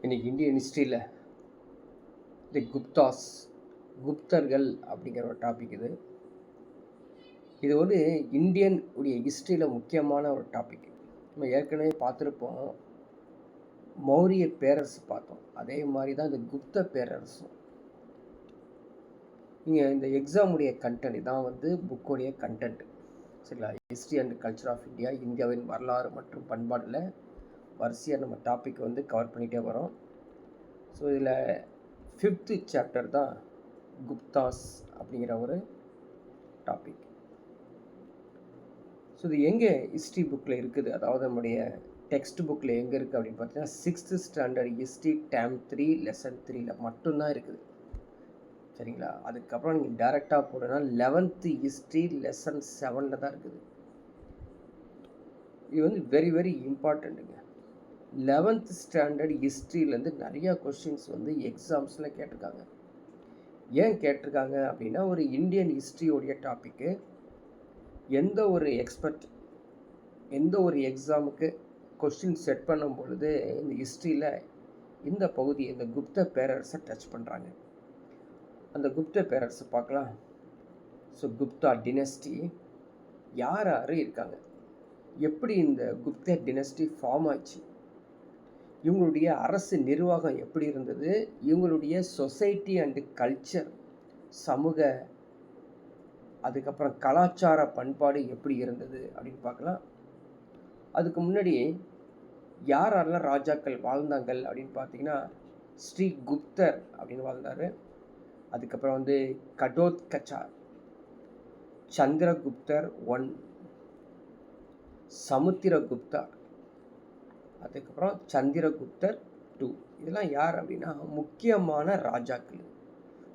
இன்றைக்கி இந்தியன் ஹிஸ்ட்ரியில் தி குப்தர்கள் அப்படிங்கிற ஒரு டாபிக் இது வந்து இந்தியன் உடைய ஹிஸ்ட்ரியில் முக்கியமான ஒரு டாபிக். நம்ம ஏற்கனவே பார்த்துருப்போம், மௌரிய பேரரசு பார்த்தோம். அதே மாதிரி தான் இந்த குப்த பேரரசும். நீங்கள் இந்த எக்ஸாமுடைய கண்டென்ட் இதான் வந்து புக்கோடைய கண்டென்ட், சரிங்களா? History and culture of India, இந்தியாவின் வரலாறு மற்றும் பண்பாடில் வரிசையாக நம்ம டாபிக் வந்து கவர் பண்ணிகிட்டே வரோம். ஸோ இதில் 5th சாப்டர் தான் குப்தாஸ் அப்படிங்கிற ஒரு டாபிக். ஸோ இது எங்கே ஹிஸ்ட்ரி புக்கில் இருக்குது, அதாவது நம்முடைய டெக்ஸ்ட் புக்கில் எங்கே இருக்குது அப்படின்னு பார்த்தீங்கன்னா 6th standard history term 3 lesson 3ல் மட்டும்தான் இருக்குது, சரிங்களா? அதுக்கப்புறம் நீங்கள் டைரெக்டாக போடுனா 11th ஹிஸ்ட்ரி லெசன் 7ல் தான் இருக்குது. இது வந்து வெரி வெரி இம்பார்ட்டண்ட்டுங்க. 11th ஸ்டாண்டர்ட் ஹிஸ்ட்ரியிலேருந்து நிறையா கொஸ்டின்ஸ் வந்து எக்ஸாம்ஸில் கேட்டிருக்காங்க. ஏன் கேட்டிருக்காங்க அப்படின்னா, ஒரு இந்தியன் ஹிஸ்ட்ரியோடைய டாப்பிக்கு எந்த ஒரு எக்ஸ்பர்ட் எந்த ஒரு எக்ஸாமுக்கு கொஸ்டின் செட் பண்ணும் பொழுது இந்த ஹிஸ்ட்ரியில் இந்த பகுதி, இந்த குப்த பேரரசை டச் பண்ணுறாங்க. அந்த குப்த பேரரசை பார்க்கலாம். ஸோ குப்தா டினஸ்டி யார் யார் இருக்காங்க, எப்படி இந்த குப்த டினஸ்டி ஃபார்ம் ஆச்சு, இவங்களுடைய அரசு நிர்வாகம் எப்படி இருந்தது, இவங்களுடைய சொசைட்டி அண்டு கல்ச்சர், சமூக, அதுக்கப்புறம் கலாச்சார பண்பாடு எப்படி இருந்தது அப்படின்னு பார்க்கலாம். அதுக்கு முன்னாடி யாரெல்லாம் ராஜாக்கள் வாழ்ந்தாங்கள் அப்படின்னு பார்த்தீங்கன்னா, ஸ்ரீ குப்தர் அப்படின்னு வாழ்ந்தார். அதுக்கப்புறம் வந்து கடோத்கச்சார், சந்திரகுப்தர் 1, சமுத்திரகுப்தர், அதுக்கப்புறம் சந்திரகுப்தர் 2. இதெல்லாம் யார் அப்படின்னா முக்கியமான ராஜாக்கள்.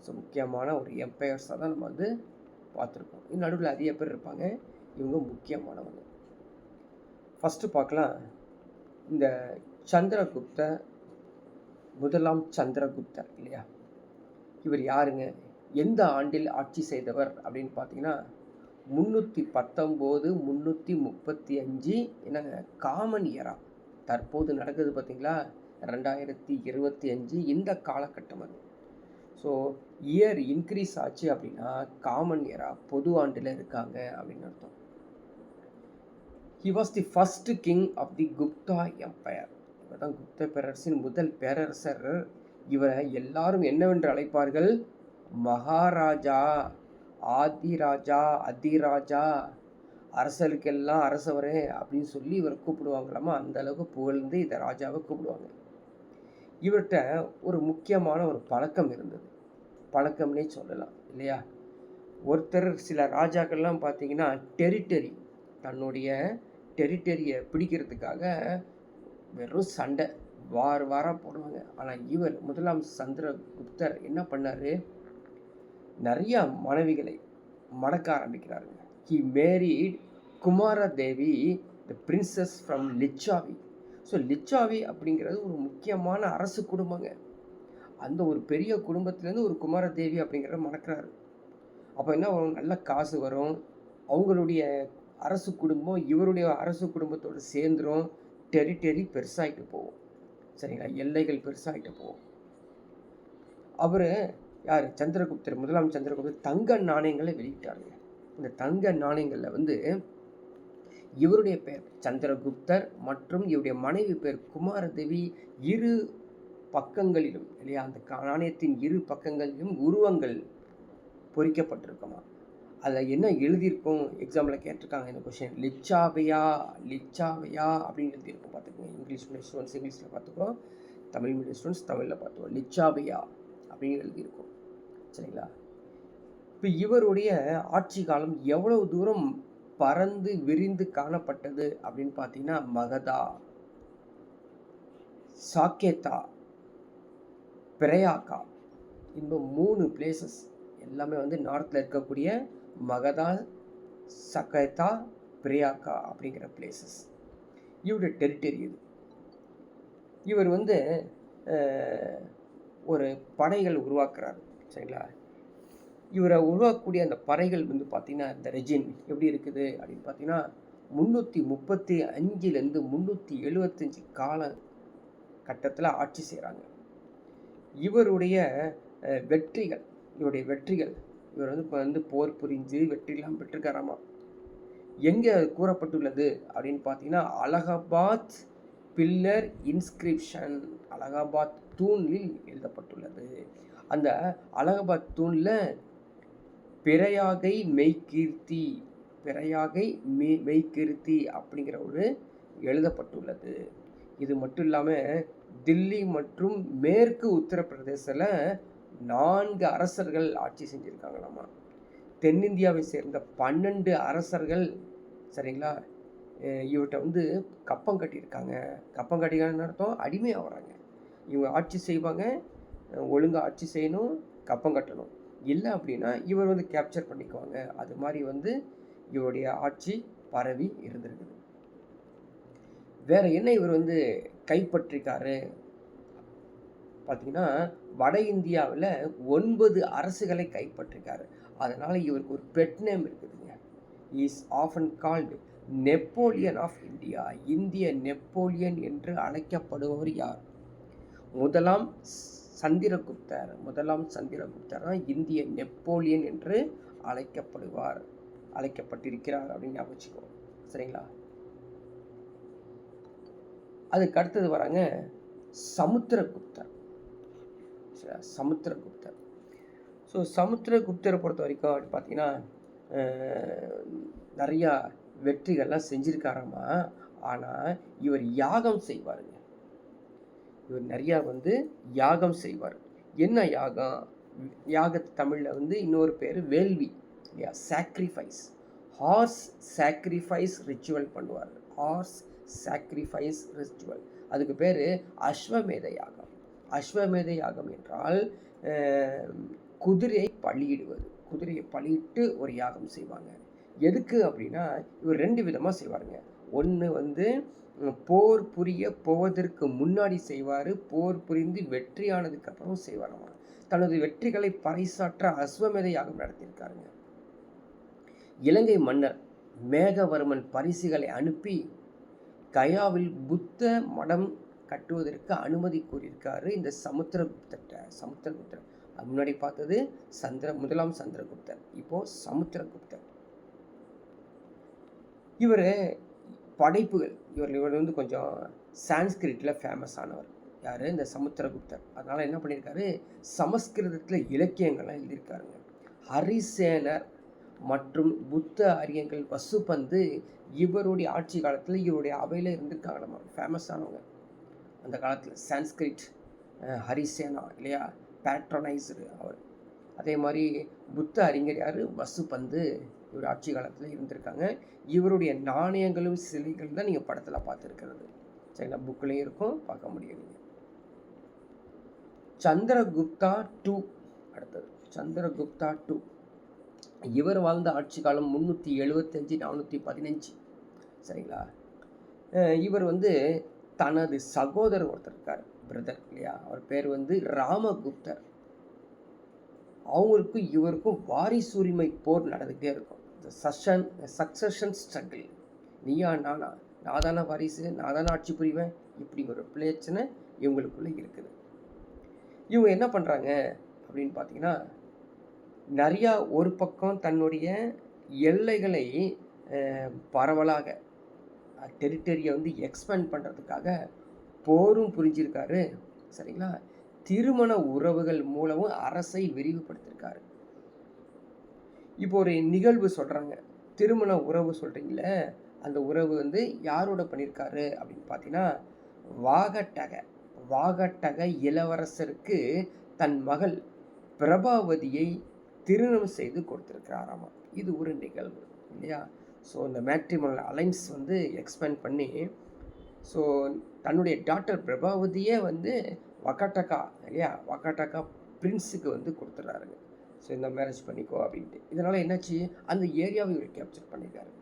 ஸோ முக்கியமான ஒரு எம்பையர்ஸாக தான் நம்ம வந்து பார்த்துருக்கோம். இது நடுவில் அதிக பேர் இருப்பாங்க, இவங்க முக்கியமானவங்க. ஃபஸ்ட்டு பார்க்கலாம். இந்த சந்திரகுப்தர், முதலாம் சந்திரகுப்தர் இல்லையா, இவர் யாருங்க, எந்த ஆண்டில் ஆட்சி செய்தவர் அப்படின்னு பார்த்தீங்கன்னா 319 335 என்னங்க காமன் எரா. தற்போது நடக்குது பார்த்தீங்களா 2025, இந்த காலகட்டம் அது. ஸோ இயர் இன்க்ரீஸ் ஆச்சு அப்படின்னா காமன் எரா பொது ஆண்டில் இருக்காங்க அப்படின்னு அர்த்தம். He was the first king of the Gupta empire. இவர் தான் குப்த பேரரசின் முதல் பேரரசர். இவரை எல்லாரும் என்னவென்று அழைப்பார்கள், மகாராஜா, ஆதிராஜா, அதிராஜா, அரசருக்கெல்லாம் அரசவரே அப்படின்னு சொல்லி இவரை கூப்பிடுவாங்களாமா. அந்த அளவுக்கு புகழ்ந்து இந்த ராஜாவை கூப்பிடுவாங்க. இவர்கிட்ட ஒரு முக்கியமான ஒரு பழக்கம் இருந்தது, பழக்கம்னே சொல்லலாம் இல்லையா. ஒருத்தர், சில ராஜாக்கள்லாம் பார்த்தீங்கன்னா டெரிட்டரி, தன்னுடைய டெரிட்டரியை பிடிக்கிறதுக்காக வெறும் சண்டை வாராக போடுவாங்க. ஆனால் இவர் முதலாம் சந்திரகுப்தர் என்ன பண்ணார், நிறைய மனைவிகளை மடக்க ஆரம்பிக்கிறாருங்க. He married Kumaradevi, the princess from Licchavi. So Licchavi அப்படிங்கிறது ஒரு முக்கியமான அரசு குடும்பங்க. அந்த ஒரு பெரிய குடும்பத்துலேருந்து ஒரு குமாரதேவி அப்படிங்கிறத மணக்கிறாரு. அப்போ என்ன வரும், நல்ல காசு வரும். அவங்களுடைய அரசு குடும்பம் இவருடைய அரசு குடும்பத்தோடு சேர்ந்துடும். டெரிட்டரி பெருசாகிட்டு போகும், சரிங்களா, எல்லைகள் பெருசாகிட்டு போகும். அவர் யார், சந்திரகுப்தர், முதலாம் சந்திரகுப்தர் தங்க நாணயங்களை வெளியிட்டாருங்க. இந்த தங்க நாணயங்களில் வந்து இவருடைய பேர் சந்திரகுப்தர் மற்றும் இவருடைய மனைவி பேர் குமாரதேவி, இரு பக்கங்களிலும் இல்லையா, அந்த நாணயத்தின் இரு பக்கங்களிலும் உருவங்கள் பொறிக்கப்பட்டிருக்குமா. அதில் என்ன எழுதியிருக்கும், எக்ஸாம்பிள் கேட்டிருக்காங்க இந்த கொஸ்டின், லிச்சாவையா லிச்சாவையா அப்படின்னு எழுதியிருக்கும். பார்த்துக்கோங்க, இங்கிலீஷ் மீடியம் ஸ்டூடெண்ட்ஸ் இங்கிலீஷில் பார்த்துக்கோ, தமிழ் மீடியம் ஸ்டூடெண்ட்ஸ் தமிழில் பார்த்துக்கோ, லிச்சாவையா அப்படின்னு எழுதியிருக்கும், சரிங்களா. இப்போ இவருடைய ஆட்சி காலம் எவ்வளவு தூரம் பறந்து விரிந்து காணப்பட்டது அப்படின்னு பார்த்தீங்கன்னா, மகதா, சாக்கேதா, பிரயாகா, இந்த 3 பிளேசஸ் எல்லாமே வந்து நார்த்தில் இருக்கக்கூடிய மகதா, சக்கேதா, பிரயாகா அப்படிங்கிற பிளேசஸ் இவருடைய டெரிட்டரி இது. இவர் வந்து ஒரு படைகள் உருவாக்குறாரு, சரிங்களா. இவரை உருவாக்கக்கூடிய அந்த படைகள் வந்து பார்த்திங்கன்னா, இந்த ரெஜின் எப்படி இருக்குது அப்படின்னு பார்த்தீங்கன்னா 335 375 கட்டத்தில் ஆட்சி செய்கிறாங்க. இவருடைய வெற்றிகள் இவர் வந்து இப்போ வந்து போர் புரிஞ்சு வெற்றிலாம் பெற்றிருக்காராமா. எங்கே கூறப்பட்டுள்ளது அப்படின்னு பார்த்தீங்கன்னா, அலகாபாத் பில்லர் இன்ஸ்கிரிப்ஷன், அலகாபாத் தூணில் எழுதப்பட்டுள்ளது. அந்த அலகாபாத் தூணில் பிரயாகை மெய்கீர்த்தி அப்படிங்கிற ஒரு எழுதப்பட்டுள்ளது. இது மட்டும் இல்லாமல் தில்லி மற்றும் மேற்கு உத்தரப்பிரதேசத்தில் 4 அரசர்கள் ஆட்சி செஞ்சுருக்காங்களாமா. தென்னிந்தியாவை சேர்ந்த 12 அரசர்கள், சரிங்களா, இவர்கிட்ட வந்து கப்பம் கட்டியிருக்காங்க. கப்பம் கட்டிக்கான்னு அர்த்தம் அடிமையாக வராங்க. இவங்க ஆட்சி செய்வாங்க, ஒழுங்காக ஆட்சி செய்யணும், கப்பம் கட்டணும். இல்லை அப்படின்னா இவர் வந்து கேப்சர் பண்ணிக்குவாங்க. அது மாதிரி வந்து இவருடைய ஆட்சி பரவி இருந்திருக்குது. வேற என்ன இவர் வந்து கைப்பற்றிருக்காரு பார்த்தீங்கன்னா, வட இந்தியாவில் 9 அரசுகளை கைப்பற்றிருக்காரு. அதனால் இவருக்கு ஒரு பெட் நேம் இருக்குதுங்க. Is often called Napoleon of India. இந்திய நெப்போலியன் என்று அழைக்கப்படுபவர் யார்? முதலாம் சந்திரகுப்தர் தான் இந்திய நெப்போலியன் என்று அழைக்கப்பட்டிருக்கிறார் அப்படின்னு ஞாபகம் வச்சுக்கோ. சரிங்களா? அதுக்கு அடுத்தது வராங்க சமுத்திரகுப்தர். ஸோ சமுத்திரகுப்தரை பொறுத்த வரைக்கும் அப்படி பார்த்தீங்கன்னா நிறையா வெற்றிகள்லாம் செஞ்சுருக்காராமா. ஆனால் இவர் யாகம் செய்வாருங்க. இவர் நிறையா வந்து யாகம் செய்வார். என்ன யாகம்? யாகத்து தமிழில் வந்து இன்னொரு பேர் வேள்வி இல்லையா, சாக்ரிஃபைஸ். ஹார்ஸ் சாக்ரிஃபைஸ் ரிச்சுவல் பண்ணுவார். அதுக்கு பேர் அஸ்வமேத யாகம். அஸ்வமேத யாகம் என்றால் குதிரையை பலியிட்டு ஒரு யாகம் செய்வாங்க. எதுக்கு அப்படின்னா இவர் 2 விதமாக செய்வாருங்க. ஒன்று வந்து போர் புரிய போவதற்கு முன்னாடி செய்வார், போர் புரிந்து வெற்றியானதுக்கு அப்புறம் செய்வாராமா. தனது வெற்றிகளை பறைசாற்ற அஸ்வமேத யாகம் நடத்தியிருக்காருங்க. இலங்கை மன்னர் மேகவர்மன் பரிசுகளை அனுப்பி கயாவில் புத்த மடம் கட்டுவதற்கு அனுமதி கூறியிருக்காரு இந்த சமுத்திரகுப்தர். முன்னாடி பார்த்தது முதலாம் சந்திரகுப்தர், இப்போ சமுத்திரகுப்தர். இவர் படைப்புகள், இவர் வந்து கொஞ்சம் சான்ஸ்கிரிட்டில் ஃபேமஸ் ஆனவர். யார்? இந்த சமுத்திரகுப்தர். அதனால் என்ன பண்ணியிருக்காரு, சமஸ்கிருதத்தில் இலக்கியங்கள்லாம் எழுதியிருக்காருங்க. ஹரிசேனர் மற்றும் புத்த அரியங்கள் வசுபந்து இவருடைய ஆட்சி காலத்தில் இவருடைய அவையில் இருந்திருக்காங்க. நம்ம ஃபேமஸ் ஆனவங்க அந்த காலத்தில். சான்ஸ்கிரிட் ஹரிசேனா இல்லையா, பேட்ரனைஸ்டு அவர். அதே மாதிரி புத்த அறிஞர் யார்? வசுபந்து இவர் ஆட்சி காலத்தில் இருந்திருக்காங்க. இவருடைய நாணயங்களும் சிலைகள் தான் நீங்கள் படத்தில் பார்த்துருக்கிறது. சரிங்களா? புக்கிலையும் இருக்கும், பார்க்க முடியும் நீங்கள். சந்திரகுப்தா 2. அடுத்தது சந்திரகுப்தா 2. இவர் வாழ்ந்த ஆட்சி காலம் 375-415. சரிங்களா? இவர் வந்து தனது சகோதரர் ஒருத்தர் இருக்கார், பிரதர் இல்லையா, அவர் பேர் வந்து ராமகுப்தர். அவங்களுக்கும் இவருக்கும் வாரிசுரிமை போர் நடந்துகிட்டே இருக்கும். Succession struggle. நீயா நானா, நான் தானே வாரிசு, நான் தானே ஆட்சி புரிவேன், இப்படி ஒரு பிரச்சனை இவங்களுக்குள்ளே இருக்குது. இவங்க என்ன பண்ணுறாங்க அப்படின்னு பார்த்தீங்கன்னா, நிறையா ஒரு பக்கம் தன்னுடைய எல்லைகளை பரவலாக டெரிட்டரியை வந்து எக்ஸ்பேண்ட் பண்ணுறதுக்காக போரும் புரிஞ்சிருக்காரு. சரிங்களா? திருமண உறவுகள் மூலமும் அரசை விரிவுபடுத்தியிருக்காரு. இப்போ ஒரு நிகழ்வு சொல்கிறாங்க, திருமண உறவு சொல்கிறீங்களே, அந்த உறவு வந்து யாரோட பண்ணியிருக்காரு அப்படின்னு பார்த்தீங்கன்னா, வாகட்டக இளவரசருக்கு தன் மகள் பிரபாவதியை திருமணம் செய்து கொடுத்துருக்கிறாராமா. இது ஒரு நிகழ்வு இல்லையா. ஸோ இந்த மேட்ரிமோனல் அலைன்ஸ் வந்து எக்ஸ்பேண்ட் பண்ணி, ஸோ தன்னுடைய டாக்டர் பிரபாவதியே வந்து வகாட்டகா பிரின்ஸுக்கு வந்து கொடுத்துட்றாருங்க. ஸோ இந்த மேரேஜ் பண்ணிக்கோ அப்படின்ட்டு. இதனால் என்னாச்சு, அந்த ஏரியாவை இவர் கேப்சர் பண்ணியிருக்காரு.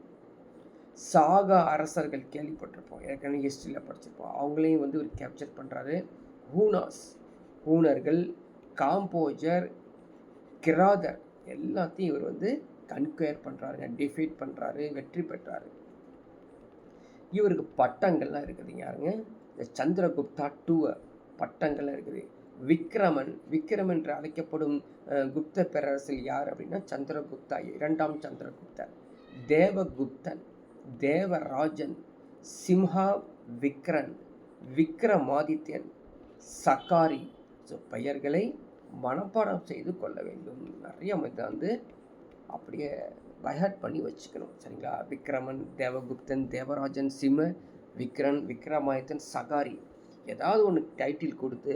சாகா அரசர்கள் கேள்விப்பட்டிருப்போம், ஏற்கனவே ஹிஸ்ட்ரியில் படிச்சிருப்போம். அவங்களையும் வந்து இவர் கேப்சர் பண்ணுறாரு. ஹூனர்கள், காம்போஜர், கிராதர் எல்லாத்தையும் இவர் வந்து கன்கொயர் பண்ணுறாருங்க, டிஃபீட் பண்ணுறாரு, வெற்றி பெற்றாரு. இவருக்கு பட்டங்கள்லாம் இருக்குதுங்க. யாருங்க? இந்த சந்திரகுப்தா 2 பட்டங்கள் இருக்குது. விக்ரம் என்று அழைக்கப்படும் குப்த பேரரசில் யார் அப்படின்னா சந்திரகுப்தா 2ஆம் சந்திரகுப்தர். தேவகுப்தன், தேவராஜன், சிம்ஹா விக்ரன், விக்ரமாதித்யன், சகாரி. ஸோ பெயர்களை மனப்பாடம் செய்து கொள்ள வேண்டும். நிறைய வந்து அப்படியே பைஹார்ட் பண்ணி வச்சுக்கணும். சரிங்களா? விக்ரமன், தேவகுப்தன், தேவராஜன், விக்ரன், விக்ரமாதித்தன், சகாரி. ஏதாவது ஒன்று டைட்டில் கொடுத்து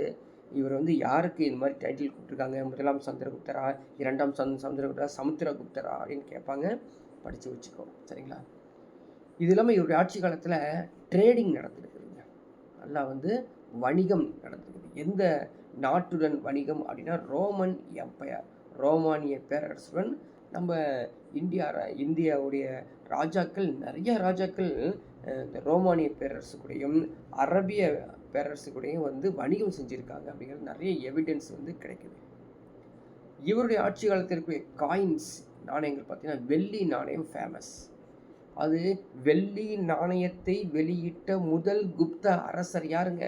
இவர் வந்து யாருக்கு இந்த மாதிரி டைட்டில் கொடுத்துருக்காங்க, 1ஆம் சந்திரகுப்தரா, 2ஆம் சந்திரகுப்தரா, சமுத்திரகுப்தரா அப்படின்னு கேட்பாங்க. படித்து வச்சுக்கோ. சரிங்களா? இது இல்லாமல் இவருடைய ஆட்சி காலத்தில் ட்ரேடிங் நடந்துருக்குதுங்க. நல்லா வந்து வணிகம் நடந்துருக்குது. எந்த நாட்டுடன் வணிகம் அப்படின்னா ரோமன் எம்பையர், ரோமானிய பேரரசுடன். நம்ம இந்தியாவுடைய ராஜாக்கள், நிறைய ராஜாக்கள் இந்த ரோமானிய பேரரசு கூடயும் அரபிய பேரரசு கூடயும் வந்து வணிகம் செஞ்சுருக்காங்க அப்படிங்கிறது நிறைய எவிடன்ஸ் வந்து கிடைக்குது. இவருடைய ஆட்சி காலத்தில் இருக்கக்கூடிய காயின்ஸ், நாணயங்கள் பார்த்தீங்கன்னா வெள்ளி நாணயம் ஃபேமஸ். அது வெள்ளி நாணயத்தை வெளியிட்ட முதல் குப்த அரசர் யாருங்க?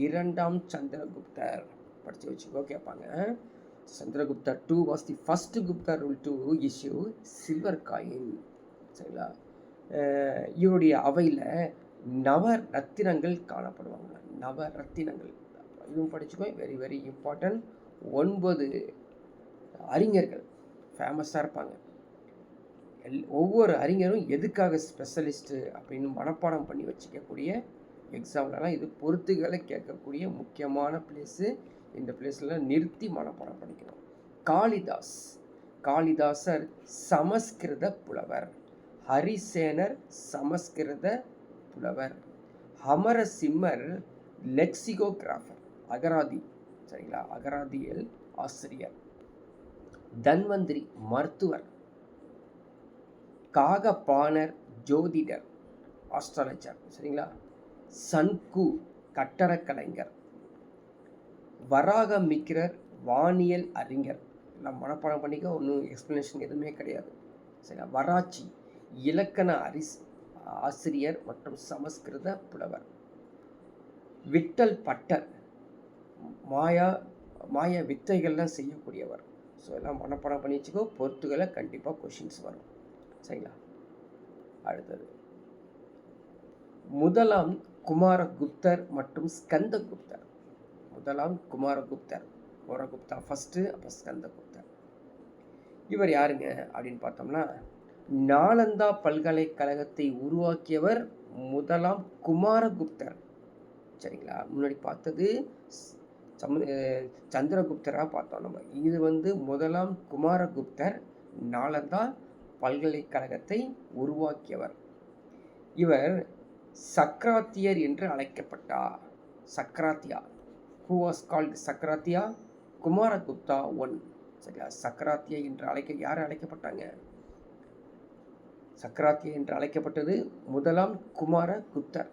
2ஆம் சந்திரகுப்தர். படித்து வச்சுக்கோ, கேட்பாங்க. Chandragupta II was the first Gupta rule to issue silver coin. சரிங்களா? இவருடைய அவையில் நவரத்தினங்கள் காணப்படுவாங்க. நவரத்தினங்கள் இதுவும் படிச்சுக்கோ, வெரி வெரி இம்பார்ட்டன்ட். 9 அறிஞர்கள் ஃபேமஸாக இருப்பாங்க. ஒவ்வொரு அறிஞரும் எதுக்காக ஸ்பெஷலிஸ்ட்டு அப்படின்னு மனப்பாடம் பண்ணி வச்சுக்கக்கூடிய எக்ஸாம்லலாம் இது பொறுத்துகளை கேட்கக்கூடிய முக்கியமான பிளேஸு. இந்த பிளேஸில் நிறுத்தி மனப்பாடம் பண்ணிக்கணும். காளிதாசர் சமஸ்கிருத புலவர். ஹரிசேனர் சமஸ்கிருத புலவர். அமரசிம்மர் லெக்சிகோகிராஃபர், அகராதி. சரிங்களா? அகராதியில் ஆசிரியர். தன்வந்திரி மருத்துவர். காகபாணர் ஜோதிடர், ஆஸ்ட்ராலஜர். சரிங்களா? சன்கு கட்டடக்கலைஞர். வராகமிக்கிரர் வானியல் அறிஞர். எல்லாம் மனப்பாடம் பண்ணிக்க, ஒன்றும் எக்ஸ்பிளனேஷன் எதுவுமே கிடையாது. சரிங்களா? வராச்சி இலக்கண ஆசிரியர் மற்றும் சமஸ்கிருத புலவர். விட்டல் பட்டர் மாய வித்தைகள்லாம் செய்யக்கூடியவர். ஸோ எல்லாம் மனப்பாடம் பண்ணி வச்சுக்கோ, பொறுத்துகளை கண்டிப்பாக கொஷின்ஸ் வரும். சரிங்களா? அடுத்தது 1ஆம் குமாரகுப்தர் மற்றும் ஸ்கந்தகுப்தர். 1ஆம் குமாரகுப்தர், குமாரகுப்தா ஃபஸ்ட்டு, அப்போ ஸ்கந்தகுப்தர். இவர் யாருங்க அப்படின்னு பார்த்தோம்னா நாலந்தா பல்கலைக்கழகத்தை உருவாக்கியவர் 1ஆம் குமாரகுப்தர். சரிங்களா? முன்னாடி பார்த்தது சந்திரகுப்தராக பார்த்தோம் நம்ம. இது வந்து 1ஆம் குமாரகுப்தர், நாலந்தா பல்கலைக்கழகத்தை உருவாக்கியவர். இவர் சக்ராத்தியர் என்று அழைக்கப்பட்டார். சக்ராத்தியா, who was called சக்ராத்தியா? குமாரகுப்தா 1. சரியா? சக்ராத்தியா என்று யார் அழைக்கப்பட்டாங்க? சக்ராத்தியா என்று அழைக்கப்பட்டது 1ஆம் குமாரகுப்தர்.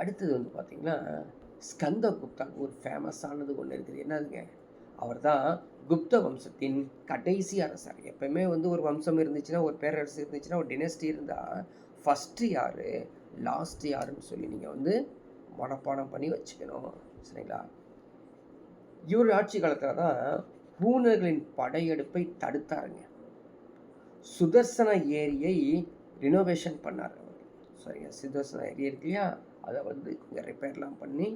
அடுத்தது வந்து பார்த்தீங்கன்னா ஸ்கந்தகுப்தா ஒரு ஃபேமஸானது ஒன்று இருக்குது. என்னதுங்க? அவர் தான் குப்த வம்சத்தின் கடைசி அரசர். எப்பவுமே வந்து ஒரு வம்சம் இருந்துச்சுன்னா, ஒரு பேரரசு இருந்துச்சுன்னா, ஒரு டினஸ்டி இருந்தால் ஃபஸ்ட்டு யார், லாஸ்ட்டு யாருன்னு சொல்லி நீங்கள் வந்து மனப்பாடம் பண்ணி வச்சுக்கணும். சரிங்களா? இவர் ஆட்சி காலத்தில் தான் ஹூனர்களின் படையெடுப்பை தடுத்தாருங்க. சுதர்சன ஏரியை ரினோவேஷன் பண்ணார். சரிங்க? சுதர்சன ஏரி இருக்கு இல்லையா, அதை வந்து ரிப்பேர்லாம் பண்ணி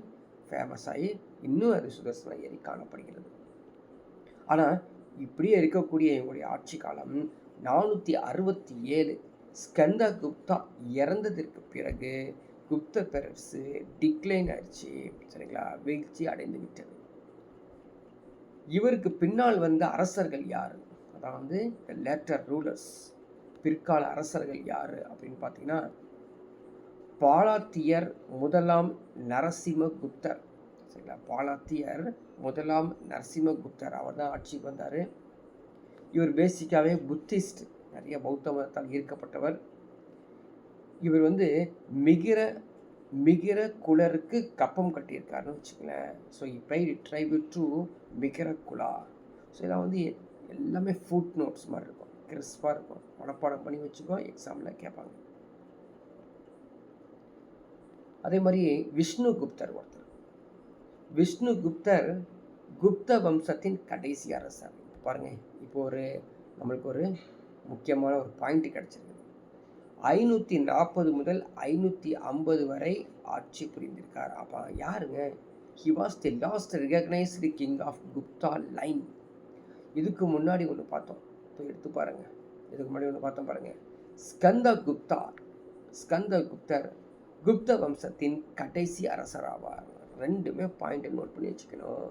ஃபேமஸ் ஆகி இன்னும் அது சுதர்சன ஏரி காணப்படுகிறது. ஆனால் இப்படியே இருக்கக்கூடிய எங்களுடைய ஆட்சி காலம் 467. ஸ்கந்தகுப்தா இறந்ததற்கு பிறகு குப்த பேரரசு டிக்ளைன் ஆயிடுச்சு. சரிங்களா? வீழ்ச்சி அடைந்து விட்டது. இவருக்கு பின்னால் வந்த அரசர்கள் யார்? அதான் வந்து லேட்டர் ரூலர்ஸ், பிற்கால அரசர்கள் யார் அப்படின்னு பார்த்தீங்கன்னா பாலாத்தியர் 1ஆம் நரசிம்மகுப்தர். சரிங்களா? பாலாத்தியர் 1ஆம் நரசிம்மகுப்தர், அவர் தான் ஆட்சிக்கு வந்தார். இவர் பேசிக்காகவே புத்திஸ்ட், நிறைய பௌத்த மதத்தால் ஈர்க்கப்பட்டவர். இவர் வந்து மிகிர குலருக்கு கப்பம் கட்டியிருக்காருன்னு வச்சுக்கலேன். So paid tribute to Mihirakula. So இதெல்லாம் வந்து எல்லாமே ஃபுட் நோட்ஸ் மாதிரி இருக்கும், கிறிஸ்பாக இருக்கும். மனப்பாடம் பண்ணி வச்சுக்கோ, எக்ஸாமில் கேட்பாங்க. அதே மாதிரி விஷ்ணுகுப்தர் ஒருத்தர். விஷ்ணுகுப்தர் குப்த வம்சத்தின் கடைசி அரசர். பாருங்க, இப்போ நம்மளுக்கு ஒரு முக்கியமான ஒரு பாயிண்ட் கிடைச்சிருக்கு. 540 முதல் 550 வரை ஆட்சி புரிந்திருக்கார். அப்போ யாருங்க? He was the last recognised king of Gupta line. இதுக்கு முன்னாடி ஒன்று பார்த்தோம், இப்போ எடுத்து பாருங்க. இதுக்கு முன்னாடி ஒன்று பார்த்தோம் பாருங்க. ஸ்கந்தகுப்தர் குப்த வம்சத்தின் கடைசி அரசர் ஆவார். ரெண்டுமே பாயிண்ட் நோட் பண்ணி வச்சுக்கணும்.